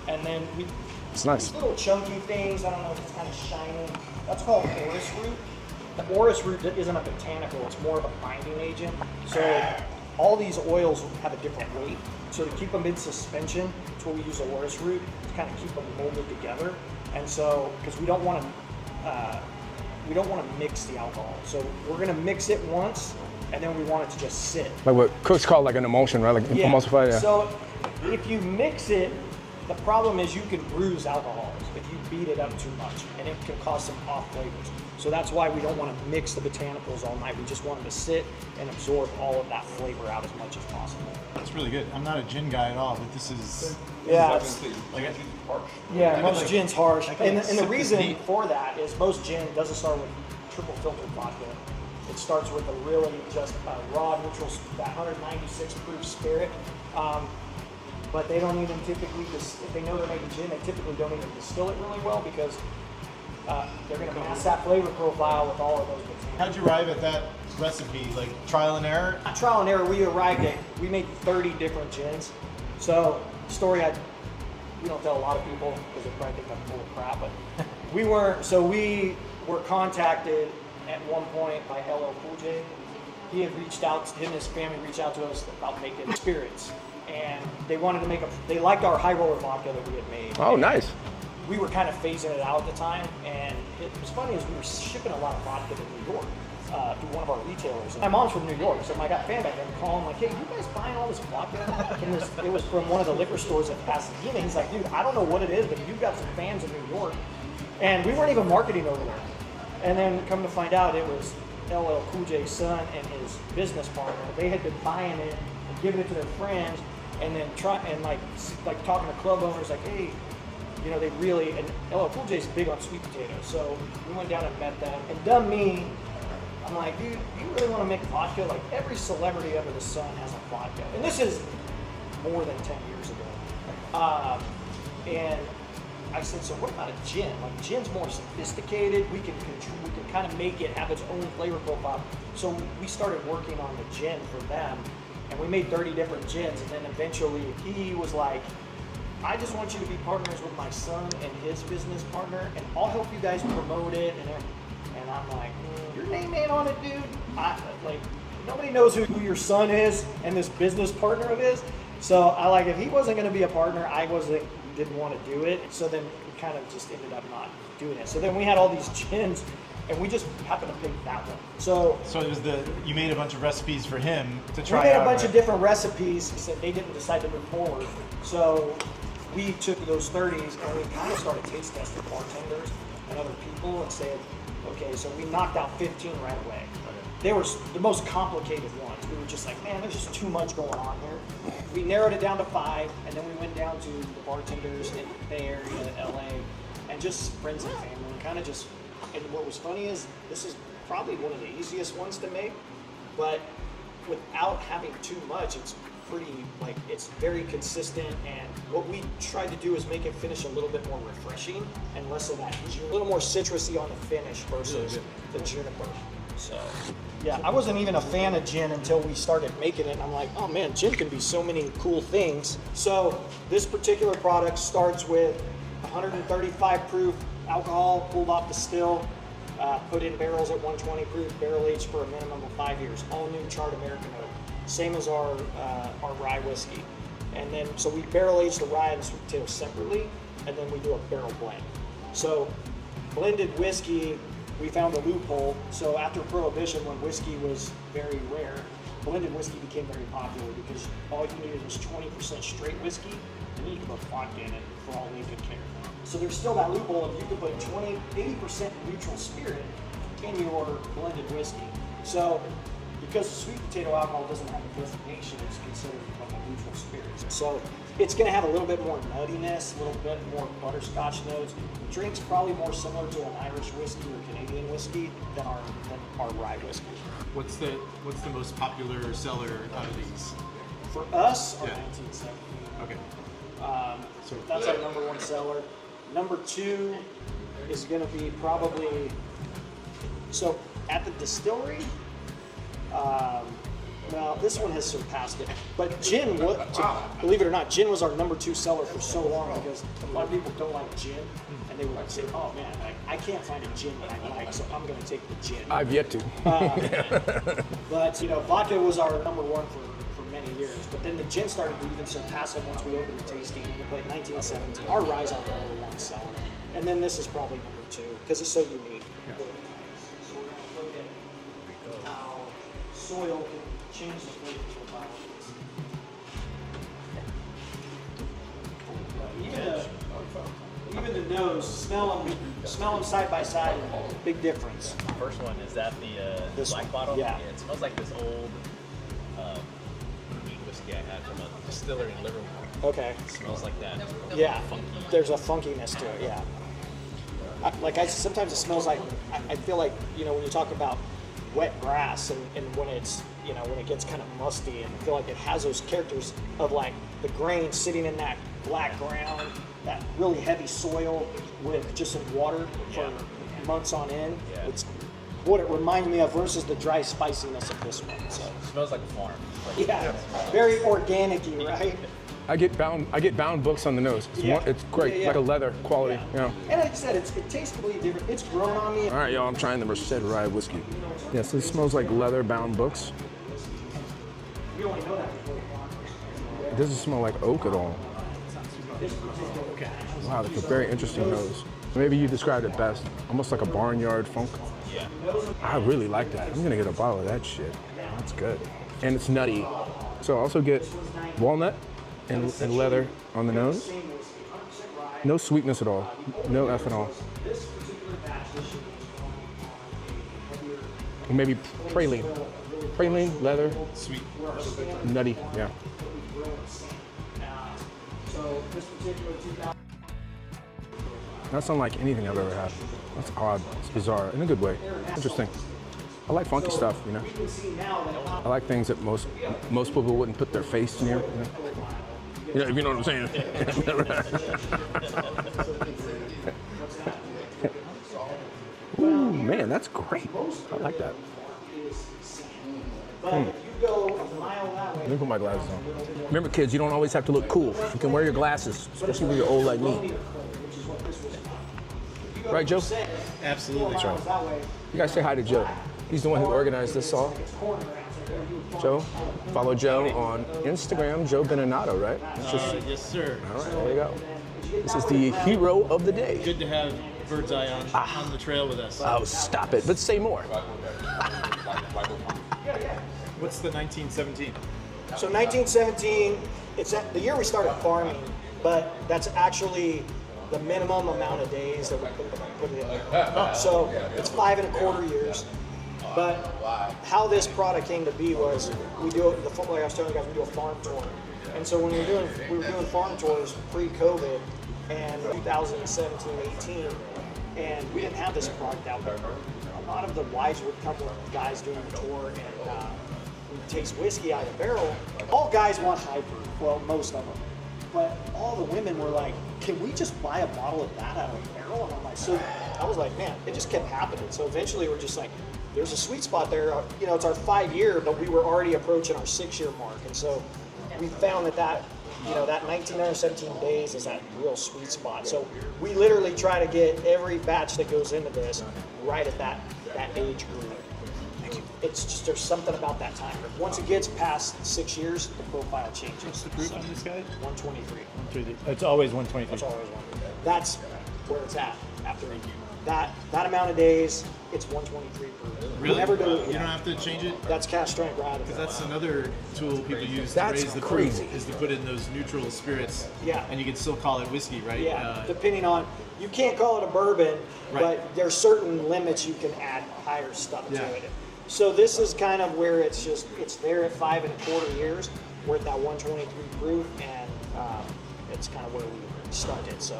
And then It's nice. these little chunky things, I don't know if it's kind of shiny. That's called orris root. The orris root isn't a botanical, it's more of a binding agent. So all these oils have a different weight. So to keep them in suspension, that's what we use the orris root to kind of keep them molded together. And so, because we don't want to mix the alcohol. So we're going to mix it once, and then we want it to just sit. Like what cooks call like an emulsion, right? Like emulsify. Yeah. So if you mix it, the problem is you can bruise alcohols if you beat it up too much, and it can cause some off flavors. So that's why we don't want to mix the botanicals all night. We just want them to sit and absorb all of that flavor out as much as possible. That's really good. I'm not a gin guy at all, but this is Most gin's harsh. And the sip reason this neat. for that is most gin doesn't start with triple filtered vodka. It starts with a really just raw neutral, that 196 proof spirit. But they don't even typically, if they know they're making gin, they typically don't even distill it really well because they're going to mask that flavor profile with all of those botanicals. How'd you arrive at that recipe? Like trial and error? Trial and error, we made 30 different gins. So, story we don't tell a lot of people because they probably think I'm full of crap, but we were contacted at one point by LL Cool J. He had reached out, him and his family reached out to us about making spirits. and they wanted to make they liked our high roller vodka that we had made. Oh, nice. We were kind of phasing it out at the time, and it was funny is we were shipping a lot of vodka to New York through one of our retailers. My mom's from New York, so I got fan back there and calling like, hey, you guys buying all this vodka? And it was from one of the liquor stores at Pasadena. He's like, dude, I don't know what it is, but you've got some fans in New York. And we weren't even marketing over there. And then come to find out it was LL Cool J's son and his business partner. They had been buying it and giving it to their friends, and then like talking to club owners like, hey, you know, they really, and LL Cool J's big on sweet potatoes. So we went down and met them. And dumb me, I'm like, dude, you really want to make vodka? Like every celebrity under the sun has a vodka. And this is more than 10 years ago. And I said, so what about a gin? Like gin's more sophisticated. We can kind of make it have its own flavor profile. So we started working on the gin for them, and we made 30 different gins. And then eventually he was like, I just want you to be partners with my son and his business partner, and I'll help you guys promote it. And I'm like, your name ain't on it, dude. Nobody knows who your son is and this business partner of his. So if he wasn't going to be a partner, didn't want to do it. So then we kind of just ended up not doing it. So then we had all these gins, and we just happened to pick that one. So it was you made a bunch of recipes for him to try out. We made a bunch of different recipes. So they didn't decide to move forward. So we took those 30s and we kind of started taste testing bartenders and other people and said, okay, so we knocked out 15 right away. They were the most complicated ones. We were just like, man, there's just too much going on here. We narrowed it down to 5, and then we went down to the bartenders in the Bay Area, LA, and just friends and family. And what was funny is this is probably one of the easiest ones to make, but without having too much, it's it's very consistent, and what we tried to do is make it finish a little bit more refreshing and less of that, a little more citrusy on the finish versus the juniper. So, yeah, I wasn't even a fan of gin until we started making it, and I'm like, oh man, gin can be so many cool things. So this particular product starts with 135 proof alcohol pulled off the still, put in barrels at 120 proof, barrel aged for a minimum of 5 years, all new charred American oak. Same as our rye whiskey. And then, so we barrel age the rye and sweet potato separately, and then we do a barrel blend. So blended whiskey, we found a loophole. So after Prohibition, when whiskey was very rare, blended whiskey became very popular because all you needed was 20% straight whiskey, and you could put vodka in it for all they could care. So there's still that loophole of you could put 80% neutral spirit in your blended whiskey. So because sweet potato alcohol doesn't have a designation, it's considered like a neutral spirit. So it's going to have a little bit more nuttiness, a little bit more butterscotch notes. The drink's probably more similar to an Irish whiskey or Canadian whiskey than our rye whiskey. What's the most popular seller out of these? For us, our Yeah. 1970. Okay. So that's our number 1 seller. Number 2 is going to be probably, so at the distillery, well, this one has surpassed it. But gin, believe it or not, gin was our number 2 seller for so long because a lot of people don't like gin, and they would say, "Oh man, I can't find a gin that I like, so I'm going to take the gin." I've yet to. But vodka was our number 1 for many years. But then the gin started to even surpass it once we opened the tasting. But 1917, our rye's our number 1 seller, and then this is probably number 2 because it's so unique. So we're going to look at how soil can change the flavor profile. Even the nose, smell them side by side, big difference. First one, is that the This black one, bottle? yeah. It smells like this old wheat whiskey I had from a distillery in Liverpool. Okay. It smells like that. Yeah, Funky. there's a funkiness to it, yeah. Sometimes it smells like, I feel like, when you talk about wet grass and when it's, when it gets kind of musty, and I feel like it has those characters of like the grain sitting in that black ground, that really heavy soil with just some water for months on end. Yeah. It's what it reminds me of versus the dry spiciness of this one. So It smells like a farm. yeah, very organic-y, right? I get bound books on the nose. It's great, Yeah. like a leather quality. Yeah. And like I said, it tastes completely different. It's grown on me. All right, y'all, I'm trying the Merced Rye whiskey. Yes, this smells like leather bound books. You only know that before the It doesn't smell like oak at all. Wow, that's a very interesting nose. Maybe you described it best. Almost like a barnyard funk. Yeah. I really like that. I'm gonna get a bottle of that shit. That's good. And it's nutty. So I also get walnut and leather on the nose. No sweetness at all. No ethanol. Or maybe praline. Praline, leather, Sweet. nutty, yeah. That's unlike anything I've ever had. That's odd. It's bizarre in a good way. Interesting. I like funky stuff, you know. I like things that most people wouldn't put their face near. You know if you know what I'm saying. Ooh, man, that's great. I like that. Let me put my glasses on. Remember, kids, you don't always have to look cool. You can wear your glasses, especially when you're old like me. Right, Joe? Absolutely. That's right. You guys say hi to Joe. He's the one who organized this all. Joe, follow Joe on Instagram, Joe Beninato, right? It's just, Yes, sir. all right, there you go. This is the hero of the day. Good to have Bird's Eye on the trail with us. Oh, stop it, but say more. What's the 1917? So 1917, it's the year we started farming, but that's actually the minimum amount of days that we put it in there. So it's 5 1/4 years. But how this product came to be was we do it, like I was telling you guys, we do a farm tour. And so when we were doing farm tours pre-COVID and 2017, 18, and we didn't have this product out there. A lot of the wives would come with guys doing the tour and we'd taste whiskey out of the barrel. All guys want high proof, well, most of them. But all the women were like, can we just buy a bottle of that out of a barrel? And I'm like, so I was like, man, it just kept happening. So eventually we're just like, there's a sweet spot there. You know, it's our 5-year, but we were already approaching our 6-year mark. And so we found that 1917 days is that real sweet spot. So we literally try to get every batch that goes into this right at that age group. It's just, there's something about that time. Once it gets past 6 years, the profile changes. What's the proof on this guy? 123. It's always 123. That's always one. That's where it's at after that amount of days. It's 123 proof. Really? Never do it. You don't have to change it? That's cash strength right. Because that's another tool people use That's to raise the crazy. proof, is to put in those neutral spirits. Yeah. And you can still call it whiskey, right? Yeah, depending on, you can't call it a bourbon, Right. but there's certain limits you can add higher stuff Yeah. to it. So this is kind of where it's there at 5 1/4 years. We're at that 123 proof, and it's kind of where we started. So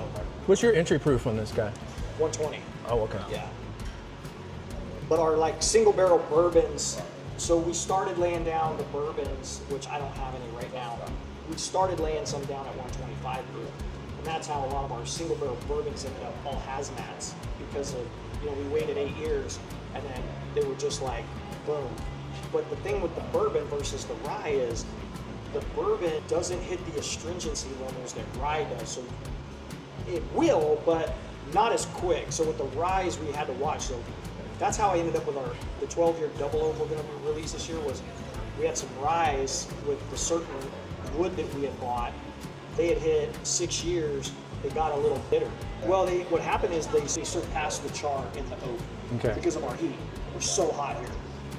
What's your entry proof on this guy? 120. Oh, okay. Yeah. But our like single barrel bourbons, so we started laying down the bourbons, which I don't have any right now. We started laying some down at 125 proof. And that's how a lot of our single barrel bourbons ended up all hazmats, because of, we waited 8 years and then they were just like, boom. But the thing with the bourbon versus the rye is the bourbon doesn't hit the astringency levels that rye does. So it will, but not as quick. So with the ryes, we had to watch. So that's how I ended up with the 12-year double oak we're going to release this year. Was we had some ryes with the certain wood that we had bought. They had hit 6 years. They got a little bitter. Well, what happened is they surpassed the char in the oak because of our heat. We're so hot here.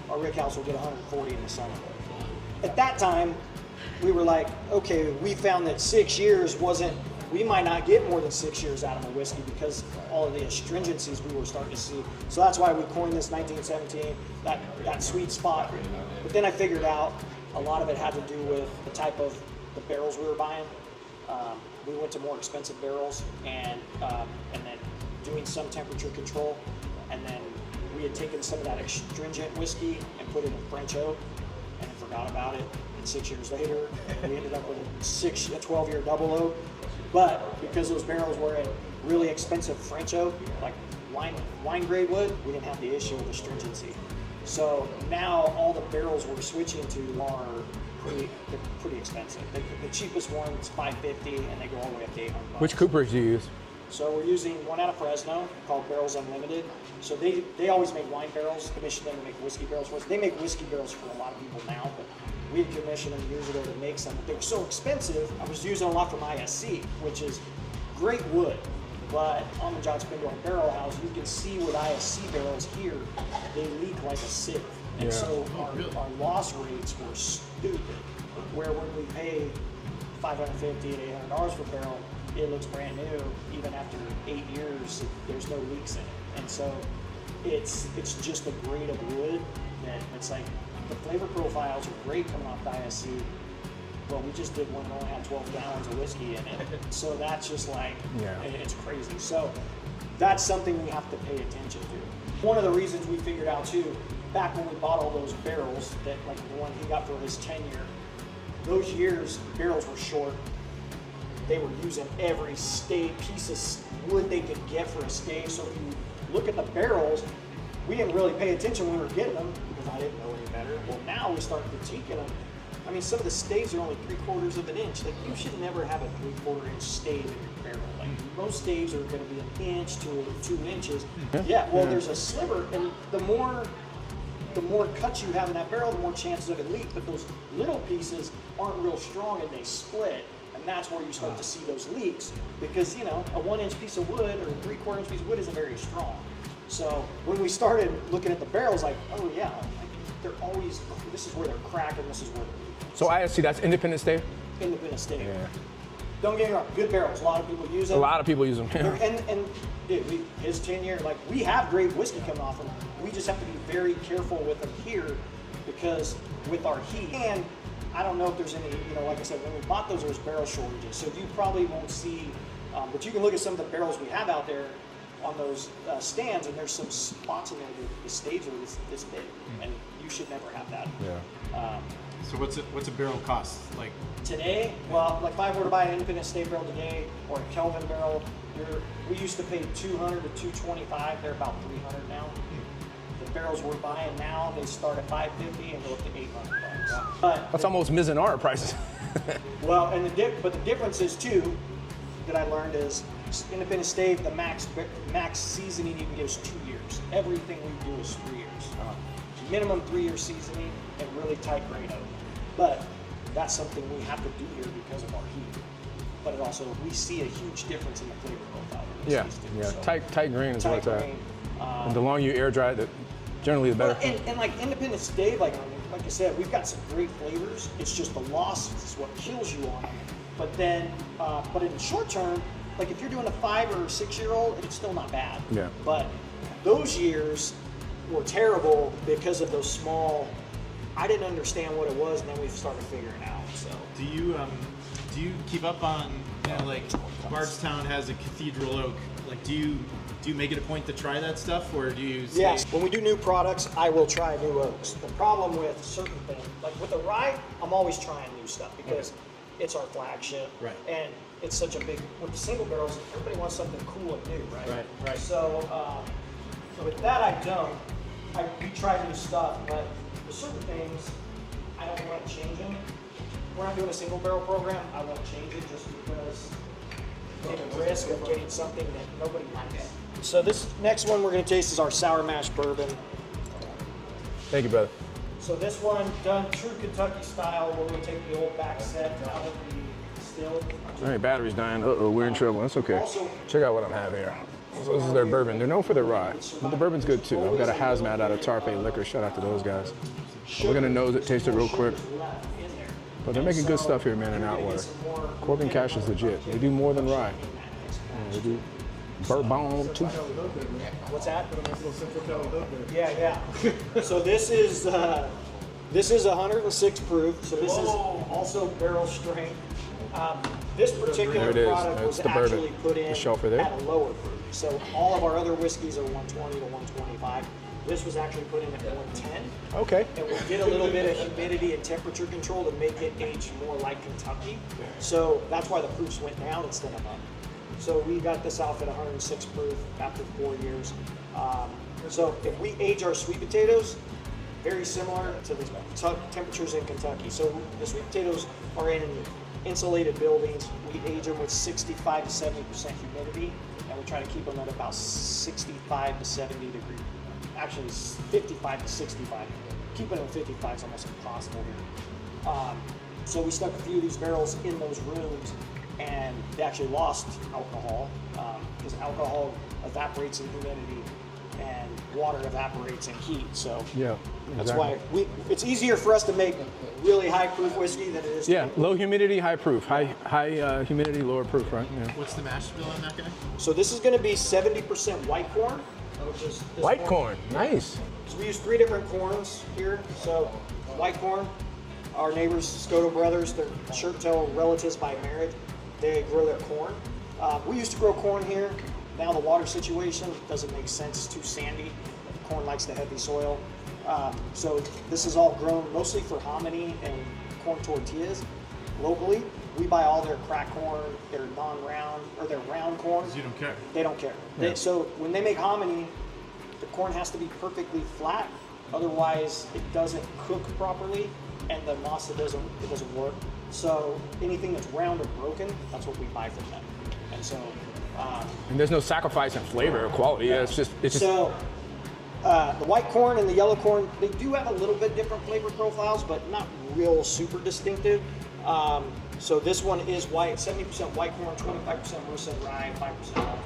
Our rick house will get 140 in the summer. At that time, we were like, okay, we found that 6 years we might not get more than 6 years out of a whiskey because all of the astringencies we were starting to see. So that's why we coined this 1917, that sweet spot. But then I figured out a lot of it had to do with the type of the barrels we were buying. We went to more expensive barrels and then doing some temperature control. And then we had taken some of that astringent whiskey and put it in French oak and forgot about it. And 6 years later, we ended up with a 12-year double oak. But because those barrels were in really expensive French oak, like wine grade wood, we didn't have the issue of astringency. So now all the barrels we're switching to are pretty expensive. The cheapest one's $550, and they go all the way up to $800. Which coopers do you use? So we're using one out of Fresno called Barrels Unlimited. So they always make wine barrels, commission them to make whiskey barrels for us. They make whiskey barrels for a lot of people now, but we had commissioned them years ago to make some. But they were so expensive, I was using a lot from ISC, which is great wood. But on the John Spindler Barrel House, you can see with ISC barrels here, they leak like a sieve. And so our loss rates were stupid. Where when we pay $550 to $800 for a barrel, it looks brand new. Even after 8 years, there's no leaks in it. And so it's just a grade of wood that it's like the flavor profiles are great coming off the ISC. Well, we just did one that only had 12 gallons of whiskey in it. So that's just like, it's crazy. So that's something we have to pay attention to. One of the reasons we figured out too, back when we bought all those barrels, that like the one he got for his tenure, those years, barrels were short. They were using every piece of wood they could get for a stave. So if you look at the barrels, we didn't really pay attention when we were getting them because I didn't know any better. Well, now we start critiquing them. I mean, some of the staves are only 3/4 of an inch. Like, you should never have a 3/4 inch stave in your barrel. Like, most staves are going to be an inch to 2 inches. Yeah, well, there's a sliver, and the more cuts you have in that barrel, the more chances of it leak. But those little pieces aren't real strong and they split. And that's where you start to see those leaks because, you know, a 1 inch piece of wood or a 3/4 inch piece of wood isn't very strong. So when we started looking at the barrels, like, oh yeah, like, they're always, this is where they're cracking, this is where they're leaking. So ISC, that's independent stave? Independent stave. Yeah. Don't get me wrong, good barrels. A lot of people use them. A lot of people use them. And dude, his tenure, like, we have great whiskey coming off them. We just have to be very careful with them here because with our heat. And I don't know if there's any, you know, like I said, when we bought those, there was barrel shortages. So you probably won't see, but you can look at some of the barrels we have out there on those stands, and there's some spots in there that the staves are this big, and you should never have that. Yeah. So what's a barrel cost? Like Today, well, like if I were to buy an independent stave barrel today or a Kelvin barrel, we used to pay $200 to $225. They're about $300 now. The barrels we're buying now, they start at $550 and go up to $800. But That's almost Mizunara prices. well, and the difference is too that I learned is independent stave, the max seasoning you can get is 2 years. Everything we do is 3 years. Minimum 3 year seasoning and really tight grade oak. But that's something we have to do here because of our heat. But it also, we see a huge difference in the flavor profile. Yeah. So, Tight grain is tight what's that. grain, And the longer you air dry it, generally the better. and like independent stave, like I said, we've got some great flavors. It's just the loss is what kills you on them. But then, but in the short term, like if you're doing a 5 or 6 year old, it's still not bad. Yeah. But those years were terrible because of those small. I didn't understand what it was, and then we started figuring it out. So. do you keep up on, you know, like Bardstown has a cathedral oak. Like do you make it a point to try that stuff, or do you say, Yes, when we do new products, I will try new oaks. The problem with certain things, like with the rye, I'm always trying new stuff because it's our flagship. Right. And it's such a big, with the single barrels, everybody wants something cool and new, right? Right. So, with that we try new stuff, but with certain things, I don't want to change them. We're not doing a single barrel program, I won't change it just because take a risk of getting something that nobody likes. So this next one we're going to taste is our sour mash bourbon. Thank you, brother. So this one done true Kentucky style, where we take the old back set out of the distilled. All right, battery's dying. Uh-oh, we're in trouble. That's okay. Check out what I'm having here. So this is their bourbon. They're known for their rye, but the bourbon's good too. I've got a hazmat out of Tarpe Liquor. Shout out to those guys. We're gonna nose it, taste it real quick. But they're making good stuff here, man, in Atwater. Corbin Cash is legit. They do more than rye. They do Bourbon too. What's that? Yeah. So this is 106 proof. So this is also barrel strength. This particular There it is. product That's was the bourbon. actually put in The shelf right there. at a lower proof. So all of our other whiskeys are 120 to 125. This was actually put in at 110. Okay. And we did a little bit of humidity and temperature control to make it age more like Kentucky. So that's why the proofs went down instead of up. So we got this out at 106 proof after 4 years. So if we age our sweet potatoes, very similar to the temperatures in Kentucky. So the sweet potatoes are in insulated buildings. We age them with 65 to 70% humidity, we try to keep them at about 65 to 70 degrees. Actually, 55 to 65. Keeping them at 55 is almost impossible here. So we stuck a few of these barrels in those rooms, and they actually lost alcohol because alcohol evaporates in humidity and water evaporates in heat. So Yeah. that's exactly. why it's easier for us to make really high proof whiskey than it is. Yeah, low humidity, high proof. High humidity, lower proof, right? Yeah. What's the mash bill on that guy? So this is going to be 70% white corn, which is this White corn, nice. So we use 3 different corns here. So white corn, our neighbors, Scotto brothers, they're shirt-tail relatives by marriage. They grow their corn. We used to grow corn here. Now the water situation doesn't make sense. It's too sandy. Corn likes the heavy soil. So this is all grown mostly for hominy and corn tortillas locally. We buy all their crack corn, their non-round, or their round corn. You don't care. They don't care. So when they make hominy, the corn has to be perfectly flat, otherwise it doesn't cook properly, and the masa doesn't work. So anything that's round or broken, that's what we buy from them. And so, And there's no sacrifice in flavor or quality. Yeah, it's just. so the white corn and the yellow corn, they do have a little bit different flavor profiles, but not real super distinctive. So this one is white, 70% white corn, 25% Merced rye, 5% Baltic barley.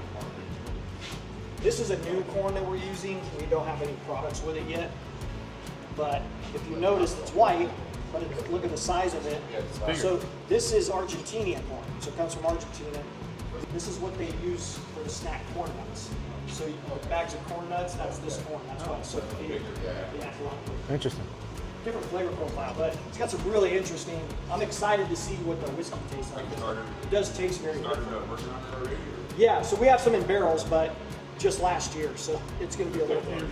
This is a new corn that we're using. We don't have any products with it yet. But if you notice, it's white, but look at the size of it. So this is Argentinian corn. So it comes from Argentina. This is what they use for the snack corn nuts. So bags of corn nuts, that's this corn. That's why it's so big. Yeah. Interesting. Different flavor profile, but it's got some really interesting. I'm excited to see what the whiskey tastes like. It does taste very good. Yeah, so we have some in barrels, but just last year, so it's going to be a little bit.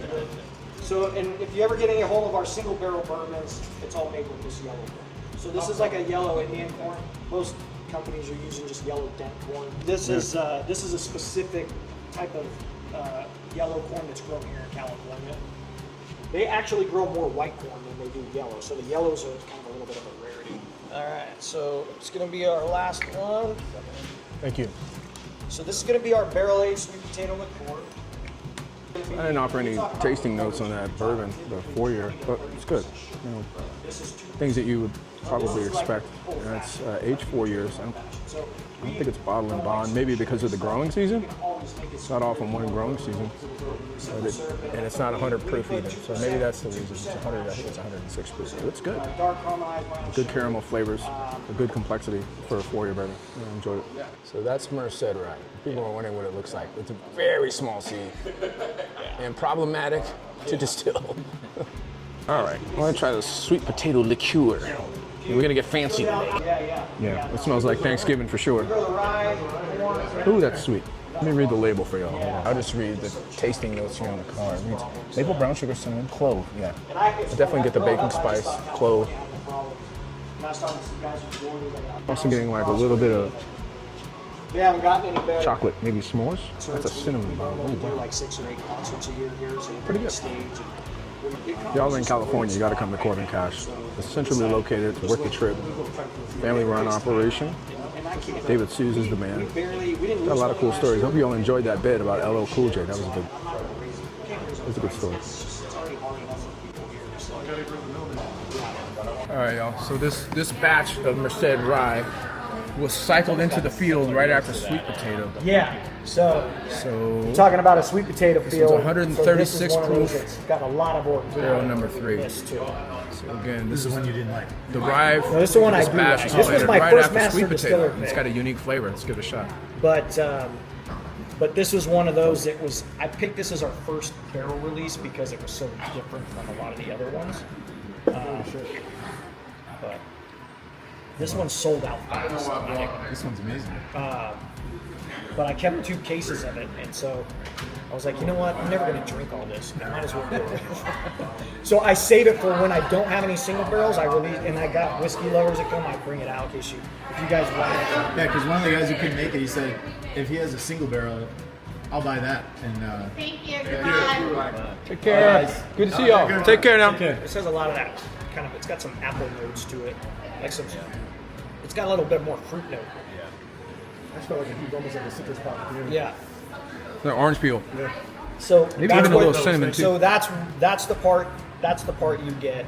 So, and if you ever get any hold of our single barrel bourbons, it's all made with this yellow corn. So this is like a yellow Indian corn. Most companies are using just yellow dent corn. This is a specific type of yellow corn that's grown here in California. They actually grow more white corn than they do yellow, so the yellows are kind of a little bit of a rarity. All right, so it's going to be our last one. Thank you. So this is going to be our barrel-aged sweet potato liqueur. I didn't offer any tasting notes on that bourbon, the 4-year, but it's good. You know, things that you would probably expect. And it's aged 4 years. I don't think it's bottle and bond. Maybe because of the growing season. It's not often one growing season, and it's not 100 proof either. So maybe that's the reason. It's 100. I think it's 106 proof. So it's good. Good caramel flavors, a good complexity for a 4-year bourbon. I enjoyed it. So that's Merced rye. People are wondering what it looks like. It's a very small seed and problematic to distill. All right, I'm gonna try the sweet potato liqueur. We're gonna get fancy. Yeah, it smells like Thanksgiving for sure. Ooh, that's sweet. Let me read the label for y'all. I'll just read the tasting notes here on the card. It reads maple, brown sugar, cinnamon, clove. Yeah, I definitely get the baking spice, clove. Also getting like a little bit of They haven't gotten any better. chocolate, maybe s'mores. That's a cinnamon bar. We do like 6 or 8 concerts a year here, so Pretty good. stage. Y'all in California, you got to come to Corbin Cash. It's centrally located. It's worth the trip. Family-run operation. David Suze is the man. Got a lot of cool stories. Hope you all enjoyed that bit about LL Cool J. That was a good story. All right, y'all. So this batch of Merced rye was cycled into the field right after sweet potato. Yeah. So So talking about a sweet potato field. 136 so this is one of those proof. that's got a lot of work. barrel number 3. This too. So again, this is one you didn't like. the rye. No, this is the one I this do batch like. is This was planted my right first after master sweet potato. distiller It's pick. got a unique flavor. Let's give it a shot. But this was one of those that was, I picked this as our first barrel release because it was so different from a lot of the other ones. But this one sold out fast. This one's amazing. But I kept 2 cases of it, and so I was like, you know what? I'm never going to drink all this. I might as well do it. So I save it for when I don't have any single barrels. I release, and I got whiskey lovers that come. I bring it out in case if you guys want it. Yeah, because one of the guys who couldn't make it, he said, if he has a single barrel, I'll buy that. And Thank you. Goodbye. Take care. Good to see y'all. Take care now. This has a lot of that kind of. It's got some apple notes to it, like some. It's got a little bit more fruit note. I felt like it was almost like a citrus pop. Yeah. The orange peel. So Maybe that's even a what- little cinnamon too. So that's the part you get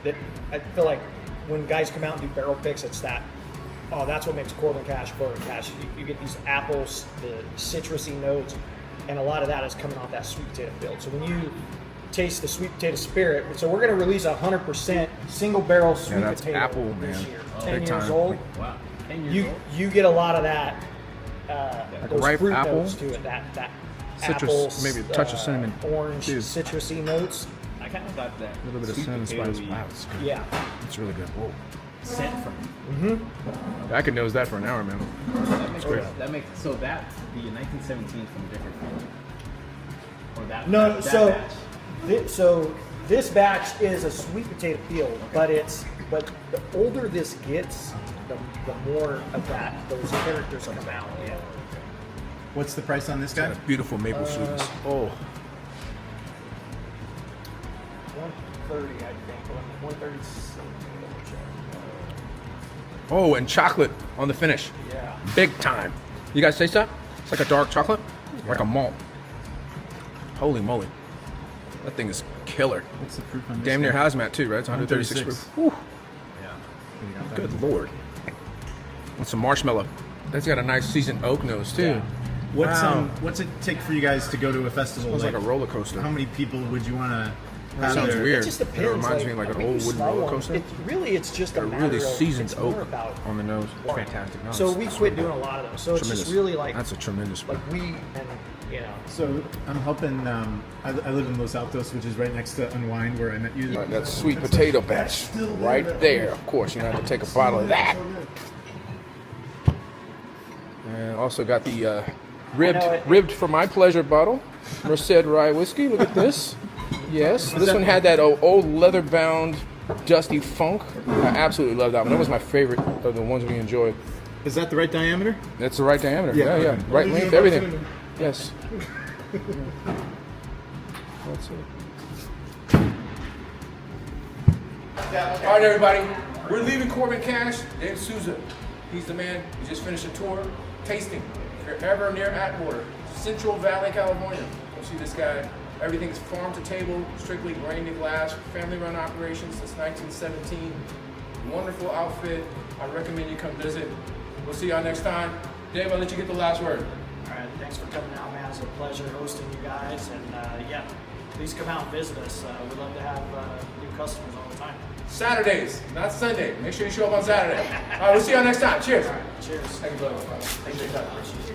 that I feel like when guys come out and do barrel picks, it's that. Oh, that's what makes Corbin Cash Bourbon Cash. You get these apples, the citrusy notes, and a lot of that is coming off that sweet potato field. So when you taste the sweet potato spirit, so we're going to release 100% single barrel sweet that's potato apple, this man. year. Big 10 years time. old. Wow. 10 years old. You get a lot of that. Those ripe fruit apple? notes to it. That Citrus, apples, maybe a touch of cinnamon. orange, Too. citrusy notes. I kind of got that. A little bit of sweet cinnamon spice. potato-y Wow, it's good. Yeah. It's really good. Whoa. scent from it. I could nose that for an hour, man. That makes, great. that makes so that the 1917 from a different field. Or that No, that so batch. so this batch is a sweet potato field, but the older this gets, the more of those characters come out. Yeah. What's the price on this guy? Got a beautiful maple sweetness. Oh, 130, I think. 130. oh, and chocolate on the finish. Yeah. Big time. You guys taste that? It's like a dark chocolate, like a malt. Holy moly, that thing is killer. What's the proof on this? Damn near guy? hazmat too, right? It's 136 proof. Whew. Yeah. Good lord. With some marshmallow. That's got a nice seasoned oak nose too. Wow. What's it take for you guys to go to a festival? Smells like a roller coaster. How many people would you want to have Sounds there? weird. It just It depends. reminds me of like an I mean, old you wooden smell roller one, coaster. It's just a A matter really of, seasoned it's more oak about on the nose. one. Fantastic. No, So it's- we it's quit really doing a lot of those. So it's tremendous. just really like That's a tremendous one. we and So I'm helping. I live in Los Altos, which is right next to Unwind, where I met you. Right, that sweet potato batch right there. Of course, you have to take a bottle of that. And also got the ribbed for my pleasure bottle, Merced Rye whiskey. Look at this. Yes, this one had that old leather-bound, dusty funk. I absolutely love that one. That was my favorite of the ones we enjoyed. Is that the right diameter? That's the right diameter. Yeah, Yeah, okay. right length, everything. Yes. That's it. All right, everybody. We're leaving Corbin Cash. Dave Souza. He's the man. We just finished a tour. Tasting. If you're ever near Atwater, Central Valley, California, go see this guy. Everything is farm to table, strictly grain to glass, family-run operations since 1917. Wonderful outfit. I recommend you come visit. We'll see y'all next time. Dave, I'll let you get the last word. all right. Thanks for coming out, man. It's a pleasure hosting you guys, and yeah, please come out and visit us. We love to have new customers all the time. Saturdays, not Sunday. Make sure you show up on Saturday. All right, we'll see y'all next time. Cheers. Cheers. Thank you, brother. Thank you.